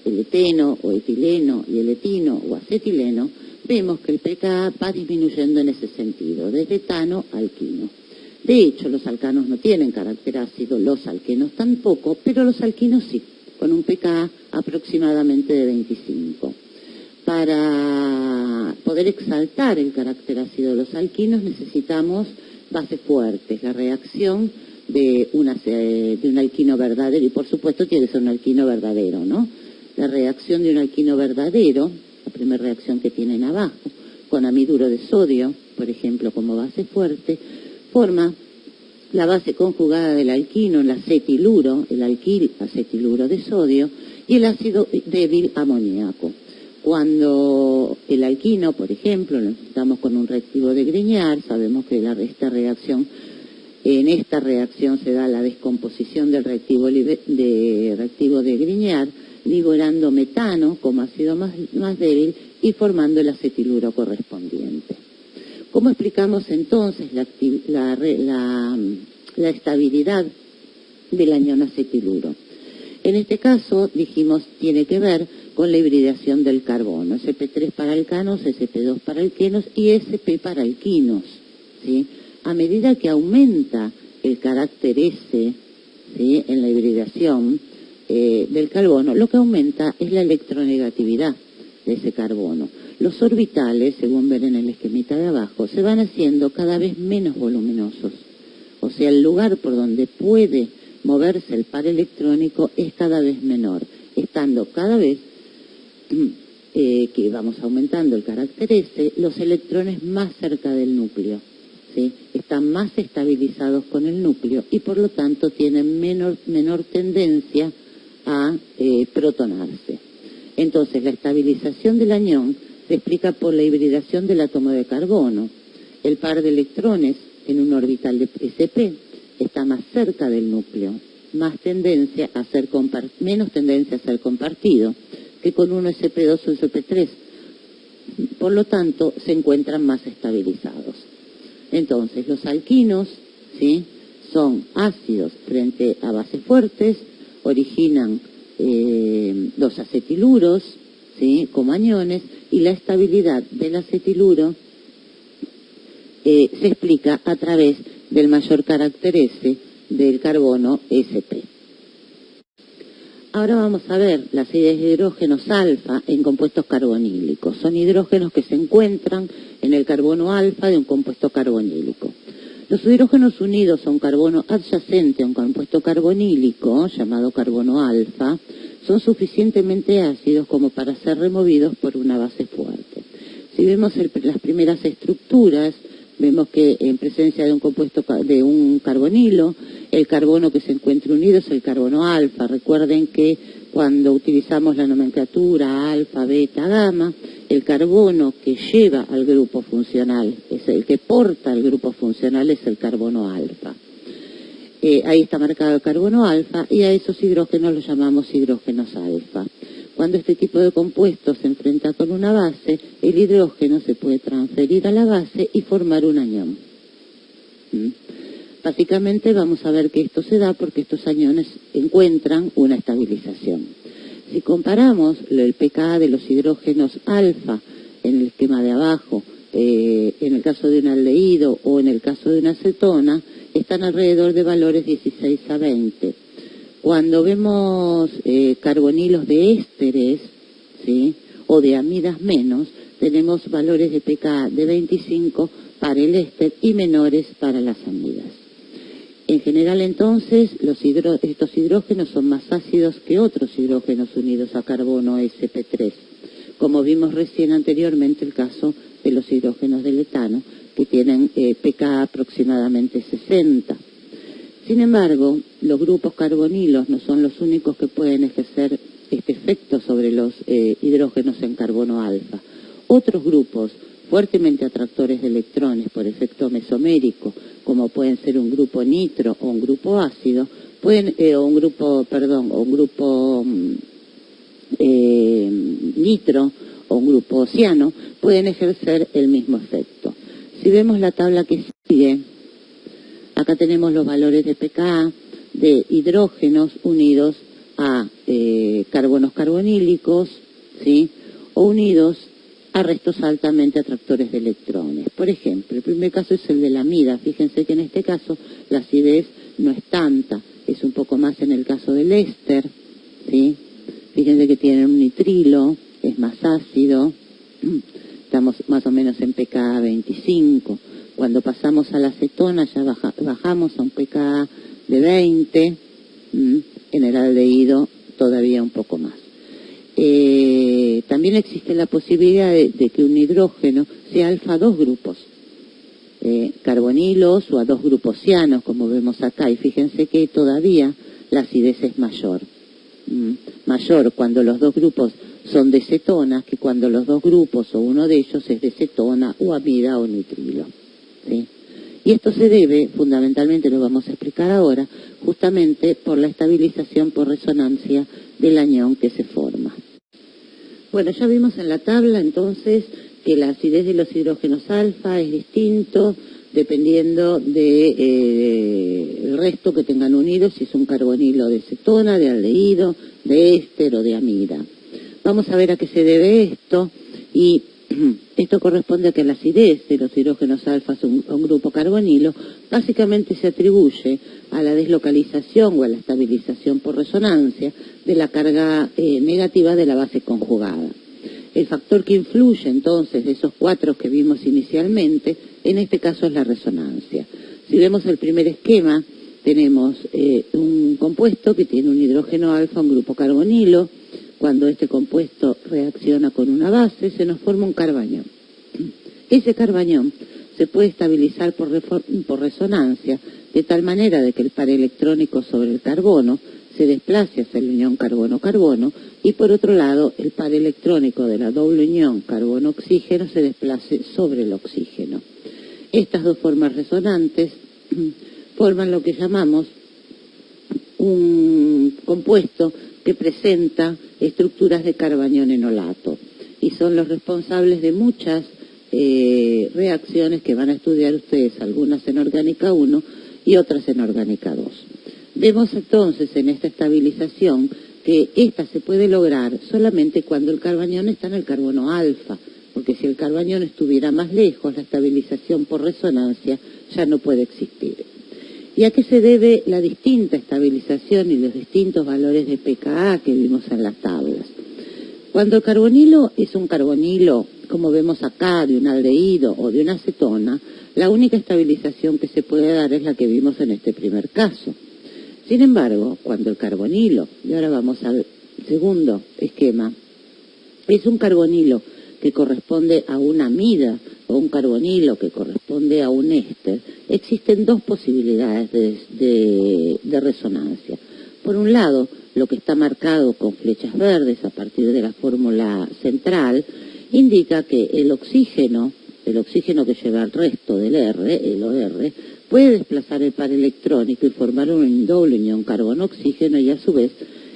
el eteno o etileno y el etino o acetileno, vemos que el pKa va disminuyendo en ese sentido, desde etano a alquino. De hecho, los alcanos no tienen carácter ácido, los alquenos tampoco, pero los alquinos sí, con un pKa aproximadamente de 25. Para poder exaltar el carácter ácido de los alquinos necesitamos bases fuertes, la reacción de un alquino verdadero, y por supuesto tiene que ser un alquino verdadero, ¿no? La reacción de un alquino verdadero, la primera reacción que tienen abajo, con amiduro de sodio, por ejemplo, como base fuerte, forma la base conjugada del alquino, el acetiluro, el alquil acetiluro de sodio, y el ácido débil amoníaco. Cuando el alquino, por ejemplo, lo necesitamos con un reactivo de Grignard, sabemos que en esta reacción se da la descomposición del reactivo de Grignard, liberando metano como ácido más débil y formando el acetiluro correspondiente. ¿Cómo explicamos entonces la estabilidad del anión acetiluro? En este caso, dijimos, tiene que ver con la hibridación del carbono, sp3 para alcanos, sp2 para alquenos y sp para alquinos, ¿sí? A medida que aumenta el carácter S, ¿sí?, en la hibridación del carbono, lo que aumenta es la electronegatividad de ese carbono. Los orbitales, según ven en el esquemita de abajo, se van haciendo cada vez menos voluminosos. O sea, el lugar por donde puede moverse el par electrónico es cada vez menor, estando cada vez que vamos aumentando el carácter S, los electrones más cerca del núcleo, ¿sí?, están más estabilizados con el núcleo y por lo tanto tienen menor tendencia a protonarse. Entonces, la estabilización del anión se explica por la hibridación del átomo de carbono. El par de electrones en un orbital de sp está más cerca del núcleo, menos tendencia a ser compartido que con un sp2 o sp3. Por lo tanto, se encuentran más estabilizados. Entonces, los alquinos, ¿sí?, son ácidos frente a bases fuertes, originan los acetiluros, ¿sí?, como aniones, y la estabilidad del acetiluro se explica a través del mayor carácter S del carbono Sp. Ahora vamos a ver las acides de hidrógenos alfa en compuestos carbonílicos. Son hidrógenos que se encuentran en el carbono alfa de un compuesto carbonílico. Los hidrógenos unidos a un carbono adyacente a un compuesto carbonílico, llamado carbono alfa, son suficientemente ácidos como para ser removidos por una base fuerte. Si vemos las primeras estructuras, vemos que en presencia de un compuesto de un carbonilo, el carbono que se encuentra unido es el carbono alfa. Recuerden que cuando utilizamos la nomenclatura alfa, beta, gamma, el carbono que lleva al grupo funcional, es el que porta al grupo funcional, es el carbono alfa. Ahí está marcado el carbono alfa y a esos hidrógenos los llamamos hidrógenos alfa. Cuando este tipo de compuesto se enfrenta con una base, el hidrógeno se puede transferir a la base y formar un anión. Básicamente vamos a ver que esto se da porque estos aniones encuentran una estabilización. Si comparamos el pKa de los hidrógenos alfa en el esquema de abajo, en el caso de un aldehído o en el caso de una acetona, están alrededor de valores 16 a 20. Cuando vemos carbonilos de ésteres, ¿sí?, o de amidas menos, tenemos valores de pKa de 25 para el éster y menores para las amidas. En general, entonces, estos hidrógenos son más ácidos que otros hidrógenos unidos a carbono sp3, como vimos recién anteriormente el caso de los hidrógenos del etano, que tienen pKa aproximadamente 60. Sin embargo, los grupos carbonilos no son los únicos que pueden ejercer este efecto sobre los hidrógenos en carbono alfa. Otros grupos fuertemente atractores de electrones por efecto mesomérico, como pueden ser un grupo nitro o un grupo ácido, nitro o un grupo ciano, pueden ejercer el mismo efecto. Si vemos la tabla que sigue, acá tenemos los valores de pKa de hidrógenos unidos a carbonos carbonílicos, ¿sí?, o unidos a restos altamente atractores de electrones. Por ejemplo, el primer caso es el de la amida. Fíjense que en este caso la acidez no es tanta, es un poco más en el caso del éster, ¿sí? Fíjense que tiene un nitrilo, es más ácido, estamos más o menos en pKa 25. Cuando pasamos a la acetona ya bajamos a un pKa de 20, en el aldehído todavía un poco más. También existe la posibilidad de que un hidrógeno sea alfa a dos grupos, carbonilos o a dos grupos cianos, como vemos acá, y fíjense que todavía la acidez es mayor. Mayor cuando los dos grupos son de cetonas que cuando los dos grupos o uno de ellos es de cetona o amida o nitrilo, ¿sí? Y esto se debe, fundamentalmente, lo vamos a explicar ahora, justamente por la estabilización por resonancia del anión que se forma. Bueno, ya vimos en la tabla entonces que la acidez de los hidrógenos alfa es distinto dependiendo del resto que tengan unidos, si es un carbonilo de cetona, de aldehído, de éster o de amida. Vamos a ver a qué se debe esto, y esto corresponde a que la acidez de los hidrógenos alfa a un grupo carbonilo básicamente se atribuye a la deslocalización o a la estabilización por resonancia de la carga negativa de la base conjugada. El factor que influye entonces de esos cuatro que vimos inicialmente, en este caso es la resonancia. Si vemos el primer esquema, tenemos un compuesto que tiene un hidrógeno alfa, un grupo carbonilo. Cuando este compuesto reacciona con una base, se nos forma un carbañón. Ese carbañón se puede estabilizar por resonancia, de tal manera de que el par electrónico sobre el carbono se desplace hacia la unión carbono-carbono, y por otro lado, el par electrónico de la doble unión carbono-oxígeno se desplace sobre el oxígeno. Estas dos formas resonantes forman lo que llamamos un compuesto que presenta estructuras de carbañón enolato, y son los responsables de muchas reacciones que van a estudiar ustedes, algunas en orgánica 1 y otras en orgánica 2. Vemos entonces en esta estabilización que esta se puede lograr solamente cuando el carbanión está en el carbono alfa, porque si el carbanión estuviera más lejos, la estabilización por resonancia ya no puede existir. ¿Y a qué se debe la distinta estabilización y los distintos valores de pKa que vimos en las tablas? Cuando el carbonilo es un carbonilo, como vemos acá, de un aldehído o de una acetona, la única estabilización que se puede dar es la que vimos en este primer caso. Sin embargo, cuando el carbonilo, y ahora vamos al segundo esquema, es un carbonilo que corresponde a una amida o un carbonilo que corresponde a un éster, existen dos posibilidades de resonancia. Por un lado, lo que está marcado con flechas verdes a partir de la fórmula central, indica que el oxígeno que lleva el resto del R, el OR, puede desplazar el par electrónico y formar un doble unión carbono-oxígeno y a su vez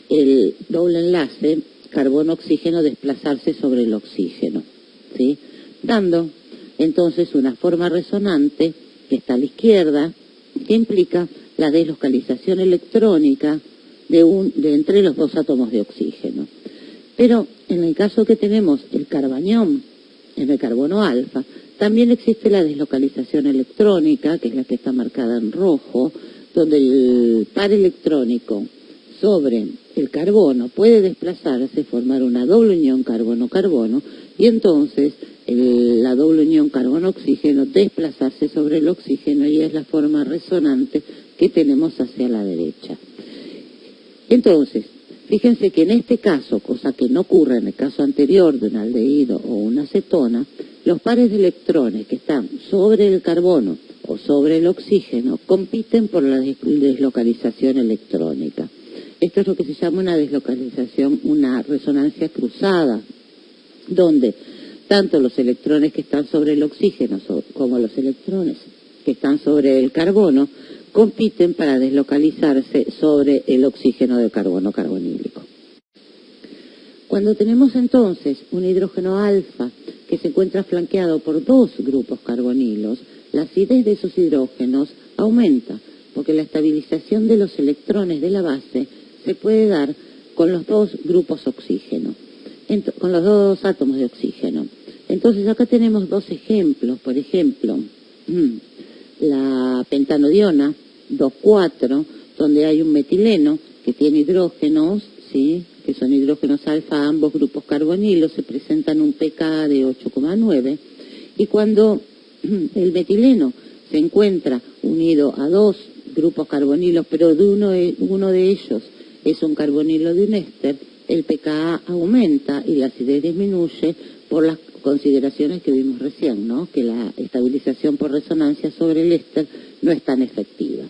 el doble enlace carbono-oxígeno desplazarse sobre el oxígeno, ¿sí? Dando entonces una forma resonante que está a la izquierda, que implica la deslocalización electrónica de entre los dos átomos de oxígeno. Pero en el caso que tenemos el carbanión en el carbono alfa, también existe la deslocalización electrónica, que es la que está marcada en rojo, donde el par electrónico sobre el carbono puede desplazarse, formar una doble unión carbono-carbono, y entonces la doble unión carbono-oxígeno desplazarse sobre el oxígeno, y es la forma resonante que tenemos hacia la derecha. Entonces, fíjense que en este caso, cosa que no ocurre en el caso anterior de un aldehído o una acetona, los pares de electrones que están sobre el carbono o sobre el oxígeno compiten por la deslocalización electrónica. Esto es lo que se llama una deslocalización, una resonancia cruzada, donde tanto los electrones que están sobre el oxígeno como los electrones que están sobre el carbono compiten para deslocalizarse sobre el oxígeno del carbono carbonílico. Cuando tenemos entonces un hidrógeno alfa que se encuentra flanqueado por dos grupos carbonilos, la acidez de esos hidrógenos aumenta, porque la estabilización de los electrones de la base se puede dar con los dos grupos oxígeno, con los dos átomos de oxígeno. Entonces acá tenemos dos ejemplos, por ejemplo, la pentanodiona 2,4, donde hay un metileno que tiene hidrógenos, ¿sí?, que son hidrógenos alfa, ambos grupos carbonilos, se presentan un pKa de 8,9, y cuando el metileno se encuentra unido a dos grupos carbonilos, pero de uno de ellos es un carbonilo de un éster, el pKa aumenta y la acidez disminuye por las consideraciones que vimos recién, ¿no?, que la estabilización por resonancia sobre el éster no es tan efectiva.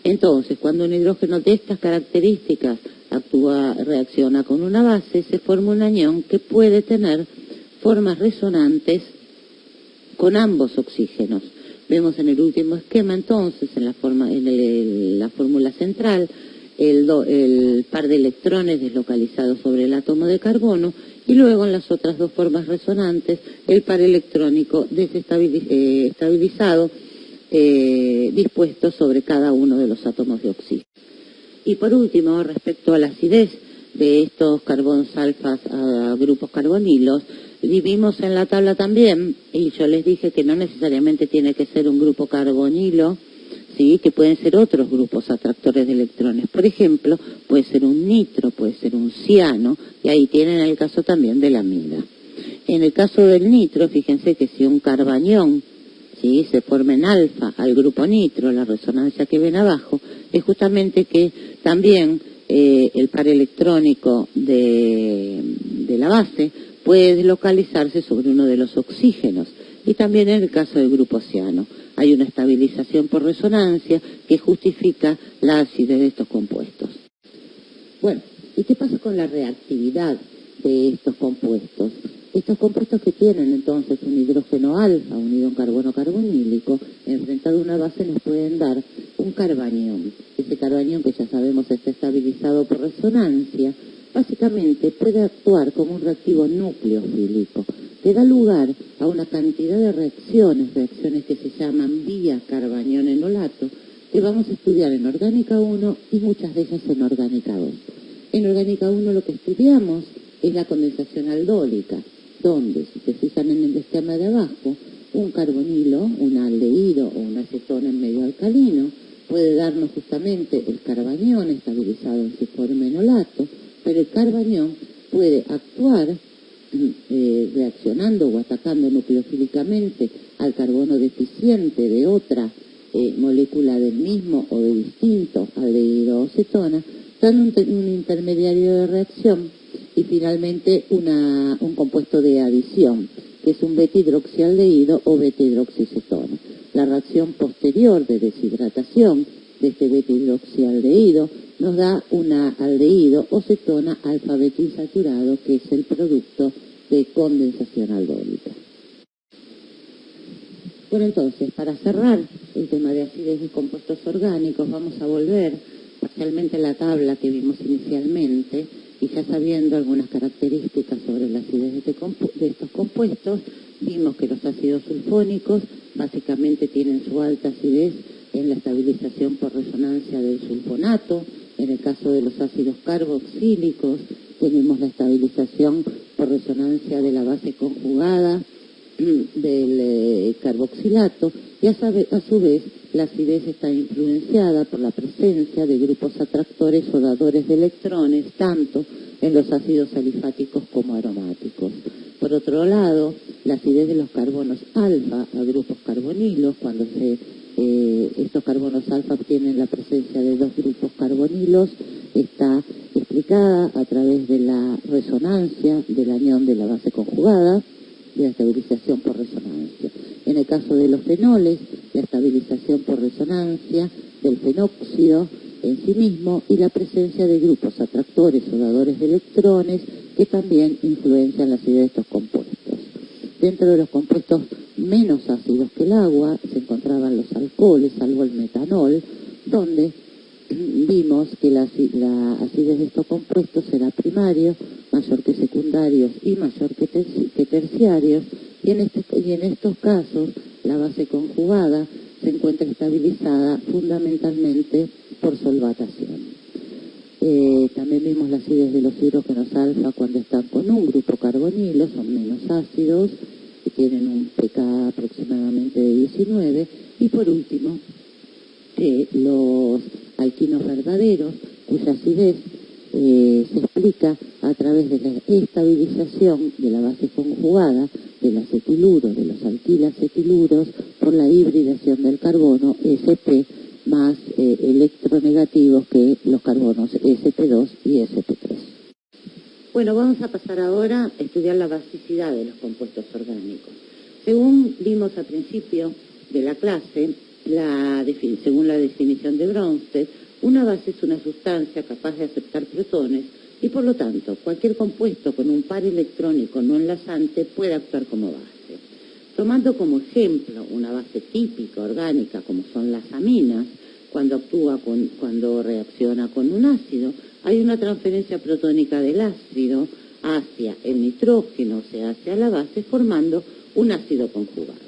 Entonces, cuando un hidrógeno de estas características reacciona con una base, se forma un anión que puede tener formas resonantes con ambos oxígenos. Vemos en el último esquema, entonces, en la fórmula central, el par de electrones deslocalizados sobre el átomo de carbono, y luego en las otras dos formas resonantes, el par electrónico estabilizado, dispuesto sobre cada uno de los átomos de oxígeno. Y por último, respecto a la acidez de estos carbonos alfas a grupos carbonilos, vimos en la tabla también, y yo les dije que no necesariamente tiene que ser un grupo carbonilo, sí, que pueden ser otros grupos atractores de electrones. Por ejemplo, puede ser un nitro, puede ser un ciano, y ahí tienen el caso también de la amida. En el caso del nitro, fíjense que si un carbanión, ¿sí?, se forma en alfa al grupo nitro, la resonancia que ven abajo, es justamente que también el par electrónico de la base puede deslocalizarse sobre uno de los oxígenos. Y también en el caso del grupo ciano, hay una estabilización por resonancia que justifica la acidez de estos compuestos. Bueno, ¿y qué pasa con la reactividad de estos compuestos? Estos compuestos que tienen entonces un hidrógeno alfa unido a un carbono carbonílico, enfrentado a una base, nos pueden dar un carbanión. Ese carbanión, que ya sabemos está estabilizado por resonancia, básicamente puede actuar como un reactivo nucleofílico, que da lugar a una cantidad de reacciones que se llaman vía carbanión-enolato, que vamos a estudiar en Orgánica 1 y muchas de ellas en Orgánica 2. En Orgánica 1 lo que estudiamos es la condensación aldólica, donde, si se fijan en el esquema de abajo, un carbonilo, un aldehído o una acetona en medio alcalino puede darnos justamente el carbanión estabilizado en su forma enolato, pero el carbanión puede actuar reaccionando o atacando nucleofílicamente al carbono deficiente de otra molécula del mismo o de distinto aldehído o acetona, dando un intermediario de reacción y finalmente un compuesto de adición, que es un beta-hidroxialdehído o beta-hidroxicetona. La reacción posterior de deshidratación de este beta-hidroxialdehído nos da una aldehído o cetona alfa-beta-insaturado, que es el producto de condensación aldólica. Bueno, entonces, para cerrar el tema de acidez de compuestos orgánicos, vamos a volver parcialmente a la tabla que vimos inicialmente, y ya sabiendo algunas características sobre la acidez de estos compuestos, vimos que los ácidos sulfónicos básicamente tienen su alta acidez en la estabilización por resonancia del sulfonato. En el caso de los ácidos carboxílicos tenemos la estabilización por resonancia de la base conjugada del carboxilato, y a su vez la acidez está influenciada por la presencia de grupos atractores o dadores de electrones, tanto en los ácidos alifáticos como aromáticos. Por otro lado, la acidez de los carbonos alfa a grupos carbonilos, cuando estos carbonos alfa tienen la presencia de dos grupos carbonilos, está explicada a través de la resonancia del anión de la base conjugada, de la estabilización por resonancia. En el caso de los fenoles, la estabilización por resonancia del fenóxido en sí mismo y la presencia de grupos atractores o dadores de electrones que también influencian la acidez de estos compuestos. Dentro de los compuestos menos ácidos que el agua se encontraban los alcoholes, salvo el metanol, donde vimos que la acidez de estos compuestos era primario, mayor que secundarios y mayor que terciarios, y en estos casos la base conjugada se encuentra estabilizada fundamentalmente por solvatación. También vimos la acidez de los hidrógenos alfa cuando están con un grupo carbonilo, son menos ácidos, que tienen un pK aproximadamente de 19, y por último, los alquinos verdaderos, cuya acidez se explica a través de la estabilización de la base conjugada del acetiluro, de los alquilacetiluro, por la hibridación del carbono sp más electronegativos que los carbonos sp2 y sp3. Bueno, vamos a pasar ahora a estudiar la basicidad de los compuestos orgánicos. Según vimos al principio de la clase, según la definición de Bronsted, una base es una sustancia capaz de aceptar protones y, por lo tanto, cualquier compuesto con un par electrónico no enlazante puede actuar como base. Tomando como ejemplo una base típica orgánica como son las aminas, cuando reacciona con un ácido, hay una transferencia protónica del ácido hacia el nitrógeno, o sea, hacia la base, formando un ácido conjugado,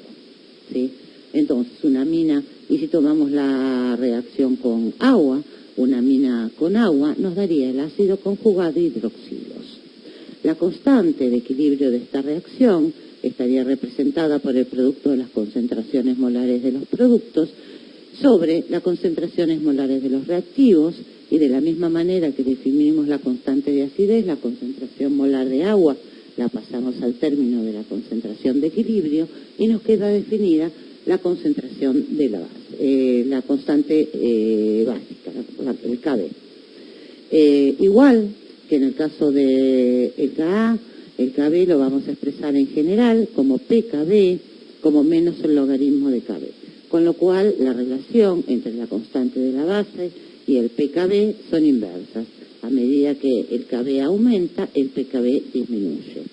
¿sí? Entonces, una amina, y si tomamos la reacción con agua, una amina con agua nos daría el ácido conjugado hidroxilos. La constante de equilibrio de esta reacción estaría representada por el producto de las concentraciones molares de los productos sobre las concentraciones molares de los reactivos, y de la misma manera que definimos la constante de acidez, la concentración molar de agua la pasamos al término de la concentración de equilibrio y nos queda definida la concentración de la base, la constante básica, el Kb. Igual que en el caso de el Ka, el Kb lo vamos a expresar en general como pKb, como menos el logaritmo de Kb. Con lo cual, la relación entre la constante de la base y el pKb son inversas. A medida que el Kb aumenta, el pKb disminuye.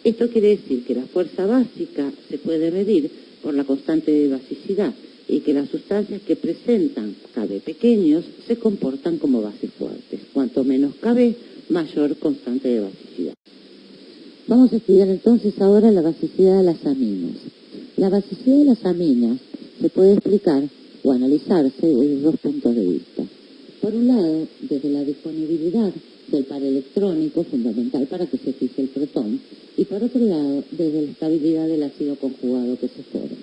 Esto quiere decir que la fuerza básica se puede medir por la constante de basicidad y que las sustancias que presentan Kb pequeños se comportan como bases fuertes. Cuanto menos Kb, mayor constante de basicidad. Vamos a estudiar entonces ahora la basicidad de las aminas. La basicidad de las aminas se puede explicar o analizarse desde dos puntos de vista. Por un lado, desde la disponibilidad del par electrónico, fundamental para que se fije el protón, y por otro lado, desde la estabilidad del ácido conjugado que se forma.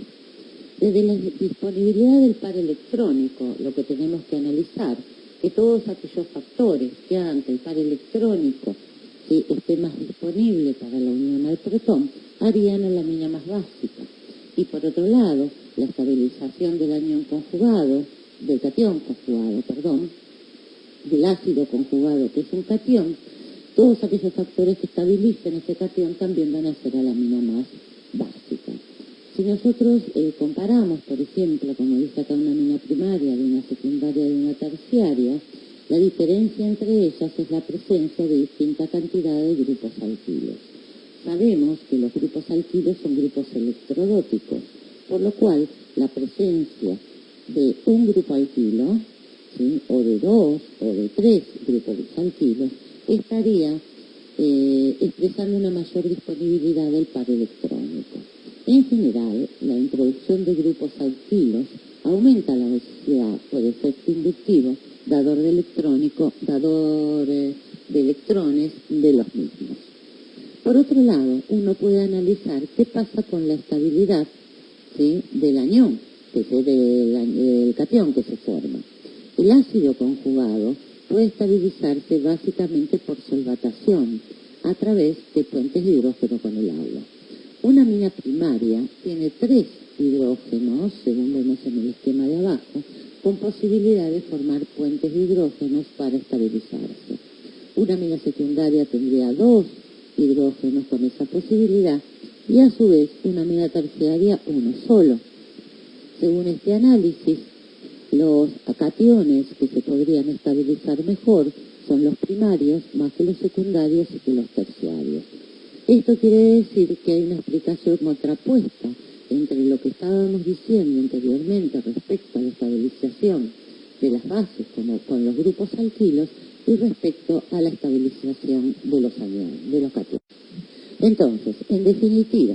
Desde la disponibilidad del par electrónico, lo que tenemos que analizar que todos aquellos factores que hagan que el par electrónico esté más disponible para la unión al protón harían a la amina más básica. Y por otro lado, la estabilización del anión conjugado, del catión conjugado, del ácido conjugado, que es un catión, todos aquellos factores que estabilicen ese catión también van a ser a la amina más básica. Si nosotros comparamos, por ejemplo, como dice acá, una amina primaria, de una secundaria y de una terciaria, la diferencia entre ellas es la presencia de distinta cantidad de grupos alquilos. Sabemos que los grupos alquilos son grupos electrodóticos, por lo cual la presencia de un grupo alquilo, ¿sí?, o de dos o de tres grupos alquilos, estaría expresando una mayor disponibilidad del par electrónico. En general, la introducción de grupos alquilos aumenta la velocidad por efecto inductivo, dador de electrones de los mismos. Por otro lado, uno puede analizar qué pasa con la estabilidad, ¿sí?, del anión, que es del catión que se forma. El ácido conjugado puede estabilizarse básicamente por solvatación a través de puentes de hidrógeno con el agua. Una amina primaria tiene 3 hidrógenos, según vemos en el esquema de abajo, con posibilidad de formar puentes de hidrógenos para estabilizarse. Una amina secundaria tendría 2 hidrógenos con esa posibilidad y a su vez una amina terciaria uno solo. Según este análisis, los cationes que se podrían estabilizar mejor son los primarios más que los secundarios y que los terciarios. Esto quiere decir que hay una explicación contrapuesta entre lo que estábamos diciendo anteriormente respecto a la estabilización de las bases como con los grupos alquilos y respecto a la estabilización de los aniones, de los cationes. Entonces, en definitiva,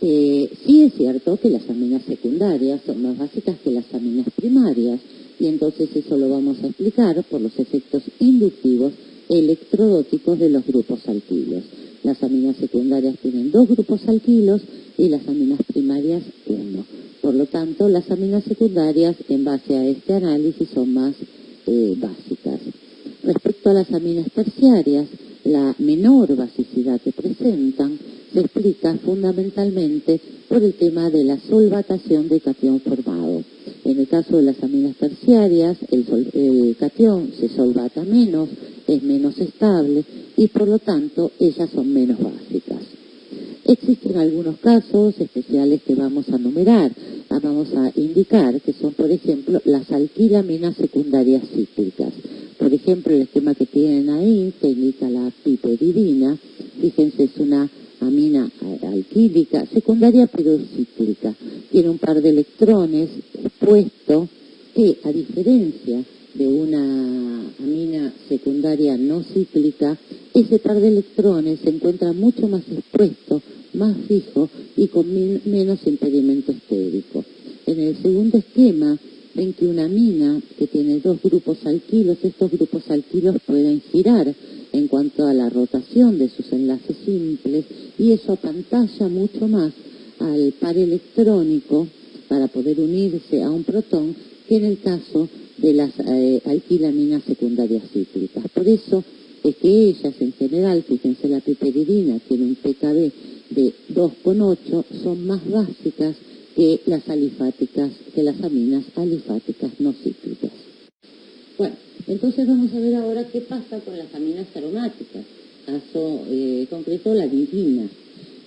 sí es cierto que las aminas secundarias son más básicas que las aminas primarias y entonces eso lo vamos a explicar por los efectos inductivos electrodóticos de los grupos alquilos. Las aminas secundarias tienen 2 grupos alquilos y las aminas primarias 1. Por lo tanto, las aminas secundarias, en base a este análisis, son más básicas. Respecto a las aminas terciarias, la menor basicidad que presentan se explica fundamentalmente por el tema de la solvatación del catión formado. En el caso de las aminas terciarias, el catión se solvata menos, es menos estable y por lo tanto ellas son menos básicas. Existen algunos casos especiales que vamos a numerar, vamos a indicar que son, por ejemplo, las alquilaminas secundarias cíclicas. Por ejemplo, el esquema que tienen ahí, que indica la piperidina, fíjense, es una amina alquílica secundaria pero cíclica. Tiene un par de electrones expuesto que, a diferencia de una amina secundaria no cíclica, ese par de electrones se encuentra mucho más expuesto, más fijo y con menos impedimento estérico. En el segundo esquema ven que una amina que tiene 2 grupos alquilos, estos grupos alquilos pueden girar en cuanto a la rotación de sus enlaces simples y eso apantalla mucho más al par electrónico para poder unirse a un protón que en el caso de las alquilaminas secundarias cíclicas. Por eso es que ellas en general, fíjense, la piperidina tiene un pKb de 2,8, son más básicas que las alifáticas, que las aminas alifáticas no cíclicas. Bueno, entonces vamos a ver ahora qué pasa con las aminas aromáticas, caso concreto la virina.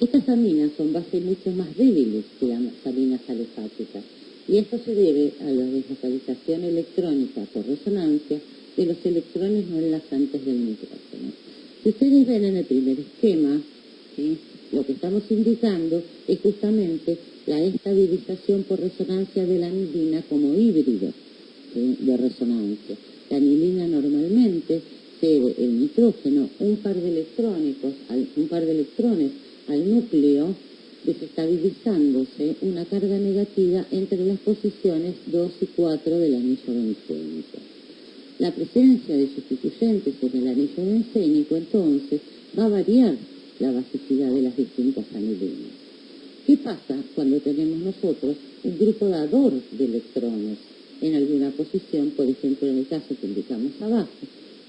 Estas aminas son bases mucho más débiles que las aminas alifáticas y esto se debe a la deslocalización electrónica por resonancia de los electrones no enlazantes del nitrógeno. Si ustedes ven en el primer esquema, ¿sí?, lo que estamos indicando es justamente la estabilización por resonancia de la anilina como híbrido, ¿sí?, de resonancia. La anilina normalmente cede el nitrógeno un par de electrones al núcleo, desestabilizándose una carga negativa entre las posiciones 2 y 4 del anillo bencénico. La presencia de sustituyentes en el anillo bencénico, entonces, va a variar la basicidad de las distintas anilinas. ¿Qué pasa cuando tenemos nosotros un grupo dador de electrones en alguna posición? Por ejemplo, en el caso que indicamos abajo,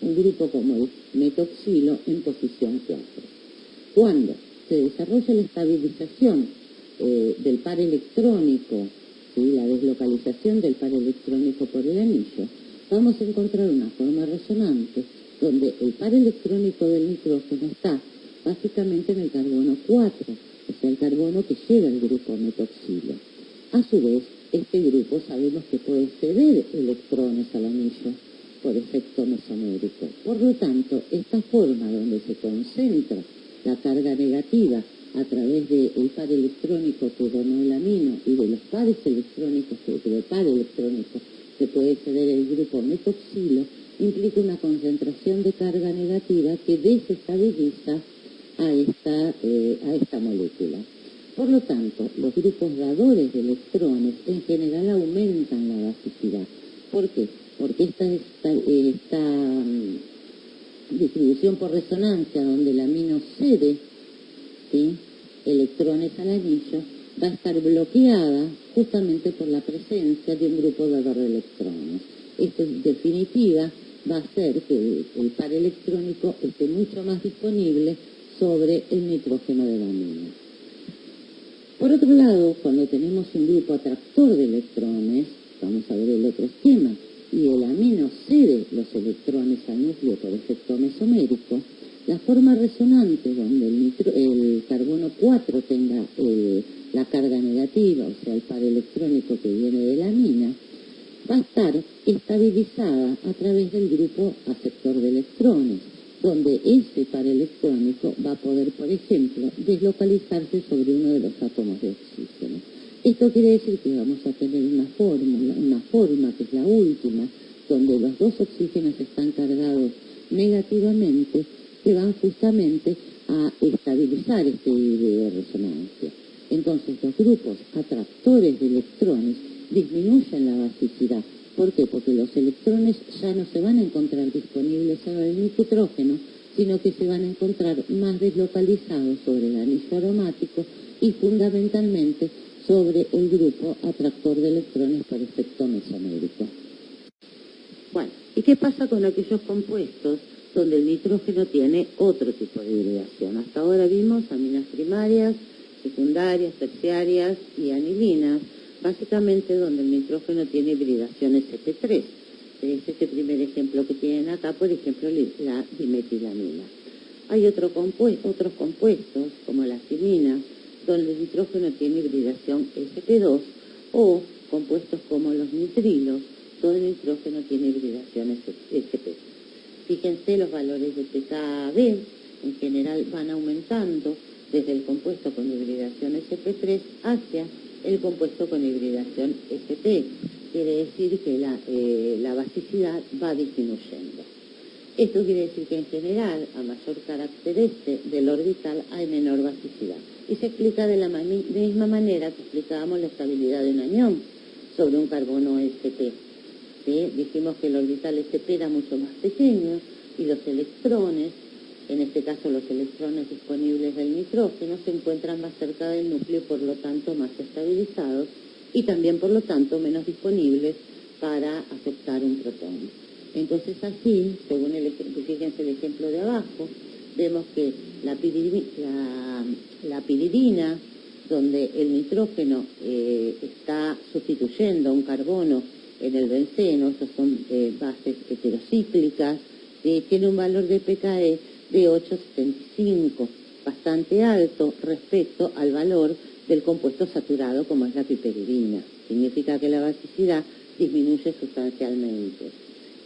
un grupo como el metoxilo en posición 4. Cuando se desarrolla la estabilización del par electrónico, ¿sí?, la deslocalización del par electrónico por el anillo, vamos a encontrar una forma resonante donde el par electrónico del nitrógeno está básicamente en el carbono 4, o sea, el carbono que lleva el grupo metoxilo. A su vez, este grupo sabemos que puede ceder electrones al anillo por efecto mesomérico. Por lo tanto, esta forma donde se concentra la carga negativa a través del par electrónico que donó el amino y de los pares electrónicos, del par electrónico que puede ceder el grupo metoxilo, implica una concentración de carga negativa que desestabiliza a esta molécula. Por lo tanto, los grupos dadores de electrones en general aumentan la basicidad. ¿Por qué? Porque esta distribución por resonancia, donde el amino cede, ¿sí?, electrones al anillo, va a estar bloqueada justamente por la presencia de un grupo dador de electrones. Esto, en definitiva, va a hacer que el par electrónico esté mucho más disponible sobre el nitrógeno del amino. Por otro lado, cuando tenemos un grupo atractor de electrones, vamos a ver el otro esquema, y el amino cede los electrones al núcleo por efecto mesomérico, la forma resonante donde el carbono 4 tenga la carga negativa, o sea, el par electrónico que viene de la amina, va a estar estabilizada a través del grupo aceptor de electrones, donde ese par electrónico va a poder, por ejemplo, deslocalizarse sobre uno de los átomos de oxígeno. Esto quiere decir que vamos a tener una forma que es la última, donde los dos oxígenos están cargados negativamente, que van justamente a estabilizar este híbrido de resonancia. Entonces, los grupos atractores de electrones disminuyen la basicidad. ¿Por qué? Porque los electrones ya no se van a encontrar disponibles en el nitrógeno, sino que se van a encontrar más deslocalizados sobre el anillo aromático y fundamentalmente sobre el grupo atractor de electrones por efecto mesomérico. Bueno, ¿y qué pasa con aquellos compuestos donde el nitrógeno tiene otro tipo de hibridación? Hasta ahora vimos aminas primarias, secundarias, terciarias y anilinas, básicamente donde el nitrógeno tiene hibridación sp3. Es este primer ejemplo que tienen acá, por ejemplo, la dimetilamina. Hay otros compuestos, como las iminas, donde el nitrógeno tiene hibridación sp2, o compuestos como los nitrilos, donde el nitrógeno tiene hibridación sp. Fíjense, los valores de pKb en general van aumentando desde el compuesto con hibridación sp3 hacia el compuesto con hibridación sp. Quiere decir que la basicidad va disminuyendo. Esto quiere decir que en general, a mayor carácter del orbital, hay menor basicidad. Y se explica de la misma manera que explicábamos la estabilidad de un anión sobre un carbono sp. ¿Sí? Dijimos que el orbital sp era mucho más pequeño y los electrones, en este caso los electrones disponibles del nitrógeno, se encuentran más cerca del núcleo, por lo tanto más estabilizados y también, por lo tanto, menos disponibles para aceptar un protón. Entonces así, según fíjense el ejemplo de abajo, vemos que la piridina, donde el nitrógeno está sustituyendo a un carbono en el benceno, esas son bases heterocíclicas, tiene un valor de pKe de 8,75, bastante alto respecto al valor del compuesto saturado como es la piperidina. Significa que la basicidad disminuye sustancialmente.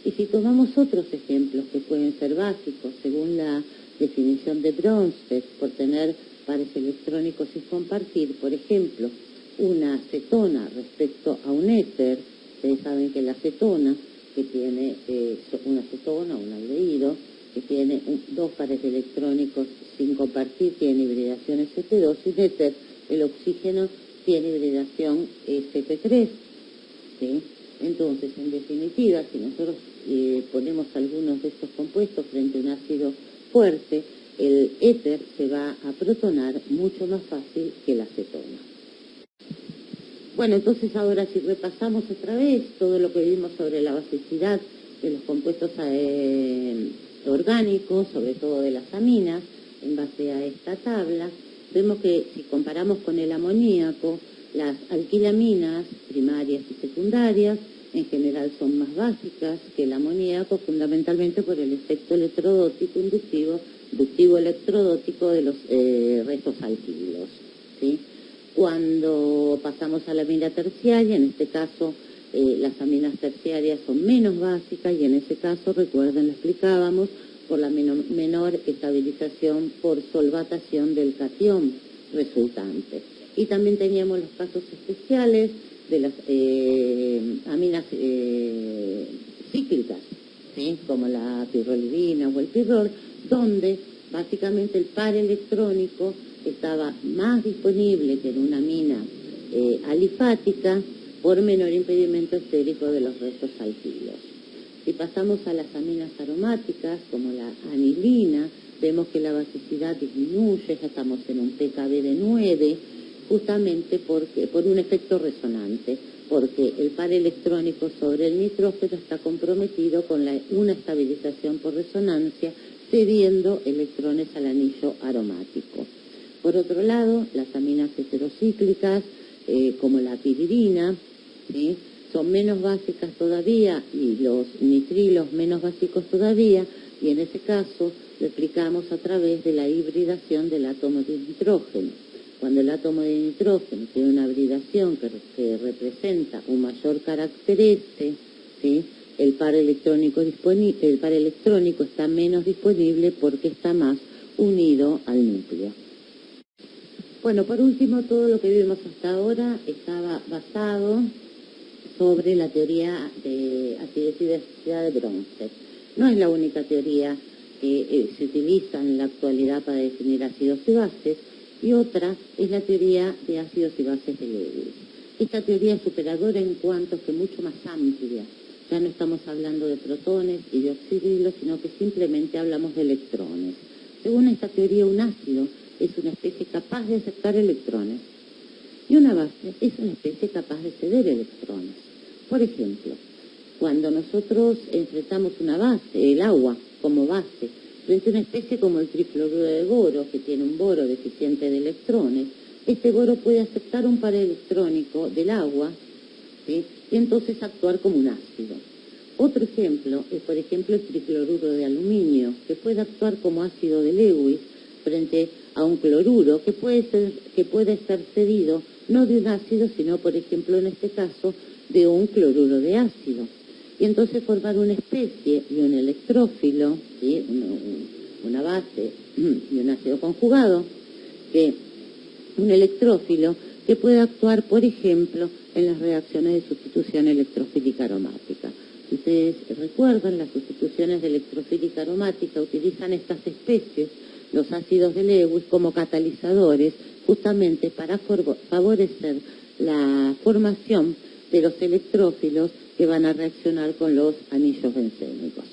Y si tomamos otros ejemplos que pueden ser básicos, según la definición de Bronsted, por tener pares electrónicos y compartir, por ejemplo, una cetona respecto a un éter, ustedes saben que la cetona, que tiene una cetona, un aldehído, que tiene dos pares de electrónicos sin compartir, tiene hibridación sp2, y éter, el oxígeno, tiene hibridación sp3. ¿Sí? Entonces, en definitiva, si nosotros ponemos algunos de estos compuestos frente a un ácido fuerte, el éter se va a protonar mucho más fácil que el acetona. Bueno, entonces ahora si repasamos otra vez todo lo que vimos sobre la basicidad de los compuestos orgánicos, sobre todo de las aminas, en base a esta tabla, vemos que si comparamos con el amoníaco, las alquilaminas primarias y secundarias en general son más básicas que el amoníaco, fundamentalmente por el efecto electrodótico inductivo electrodótico de los restos alquilos, ¿sí? Cuando pasamos a la amina terciaria, en este caso las aminas terciarias son menos básicas y en ese caso, recuerden, lo explicábamos, por la menor estabilización por solvatación del catión resultante. Y también teníamos los casos especiales de las aminas cíclicas, ¿sí? Como la pirrolidina o el pirrol, donde básicamente el par electrónico estaba más disponible que en una amina alifática por menor impedimento estérico de los restos alquilos. Si pasamos a las aminas aromáticas, como la anilina, vemos que la basicidad disminuye, ya estamos en un pKb de 9, justamente por un efecto resonante, porque el par electrónico sobre el nitrógeno está comprometido con una estabilización por resonancia, cediendo electrones al anillo aromático. Por otro lado, las aminas heterocíclicas, como la piridina, ¿sí? Son menos básicas todavía, y los nitrilos menos básicos todavía, y en ese caso lo explicamos a través de la hibridación del átomo de nitrógeno. Cuando el átomo de nitrógeno tiene una hibridación que representa un mayor carácter S, ¿sí? el par electrónico está menos disponible porque está más unido al núcleo. Bueno, por último, todo lo que vimos hasta ahora estaba basado sobre la teoría de acidez y basicidad de Bronsted. No es la única teoría que se utiliza en la actualidad para definir ácidos y bases, y otra es la teoría de ácidos y bases de Lewis. Esta teoría es superadora en cuanto que mucho más amplia. Ya no estamos hablando de protones y de oxidrilos, sino que simplemente hablamos de electrones. Según esta teoría, un ácido es una especie capaz de aceptar electrones y una base es una especie capaz de ceder electrones. Por ejemplo, cuando nosotros enfrentamos una base, el agua como base, frente a una especie como el trifluoruro de boro, que tiene un boro deficiente de electrones, este boro puede aceptar un par electrónico del agua, ¿sí? Y entonces actuar como un ácido. Otro ejemplo es, por ejemplo, el trifluoruro de aluminio, que puede actuar como ácido de Lewis frente a un cloruro que puede ser cedido no de un ácido, sino, por ejemplo, en este caso, de un cloruro de ácido. Y entonces formar una especie y un electrófilo, ¿sí? Una base y un ácido conjugado, un electrófilo que puede actuar, por ejemplo, en las reacciones de sustitución electrofílica aromática. Si ustedes recuerdan, las sustituciones de electrofílica aromática utilizan estas especies, los ácidos de Lewis, como catalizadores, justamente para favorecer la formación de los electrófilos que van a reaccionar con los anillos bencénicos.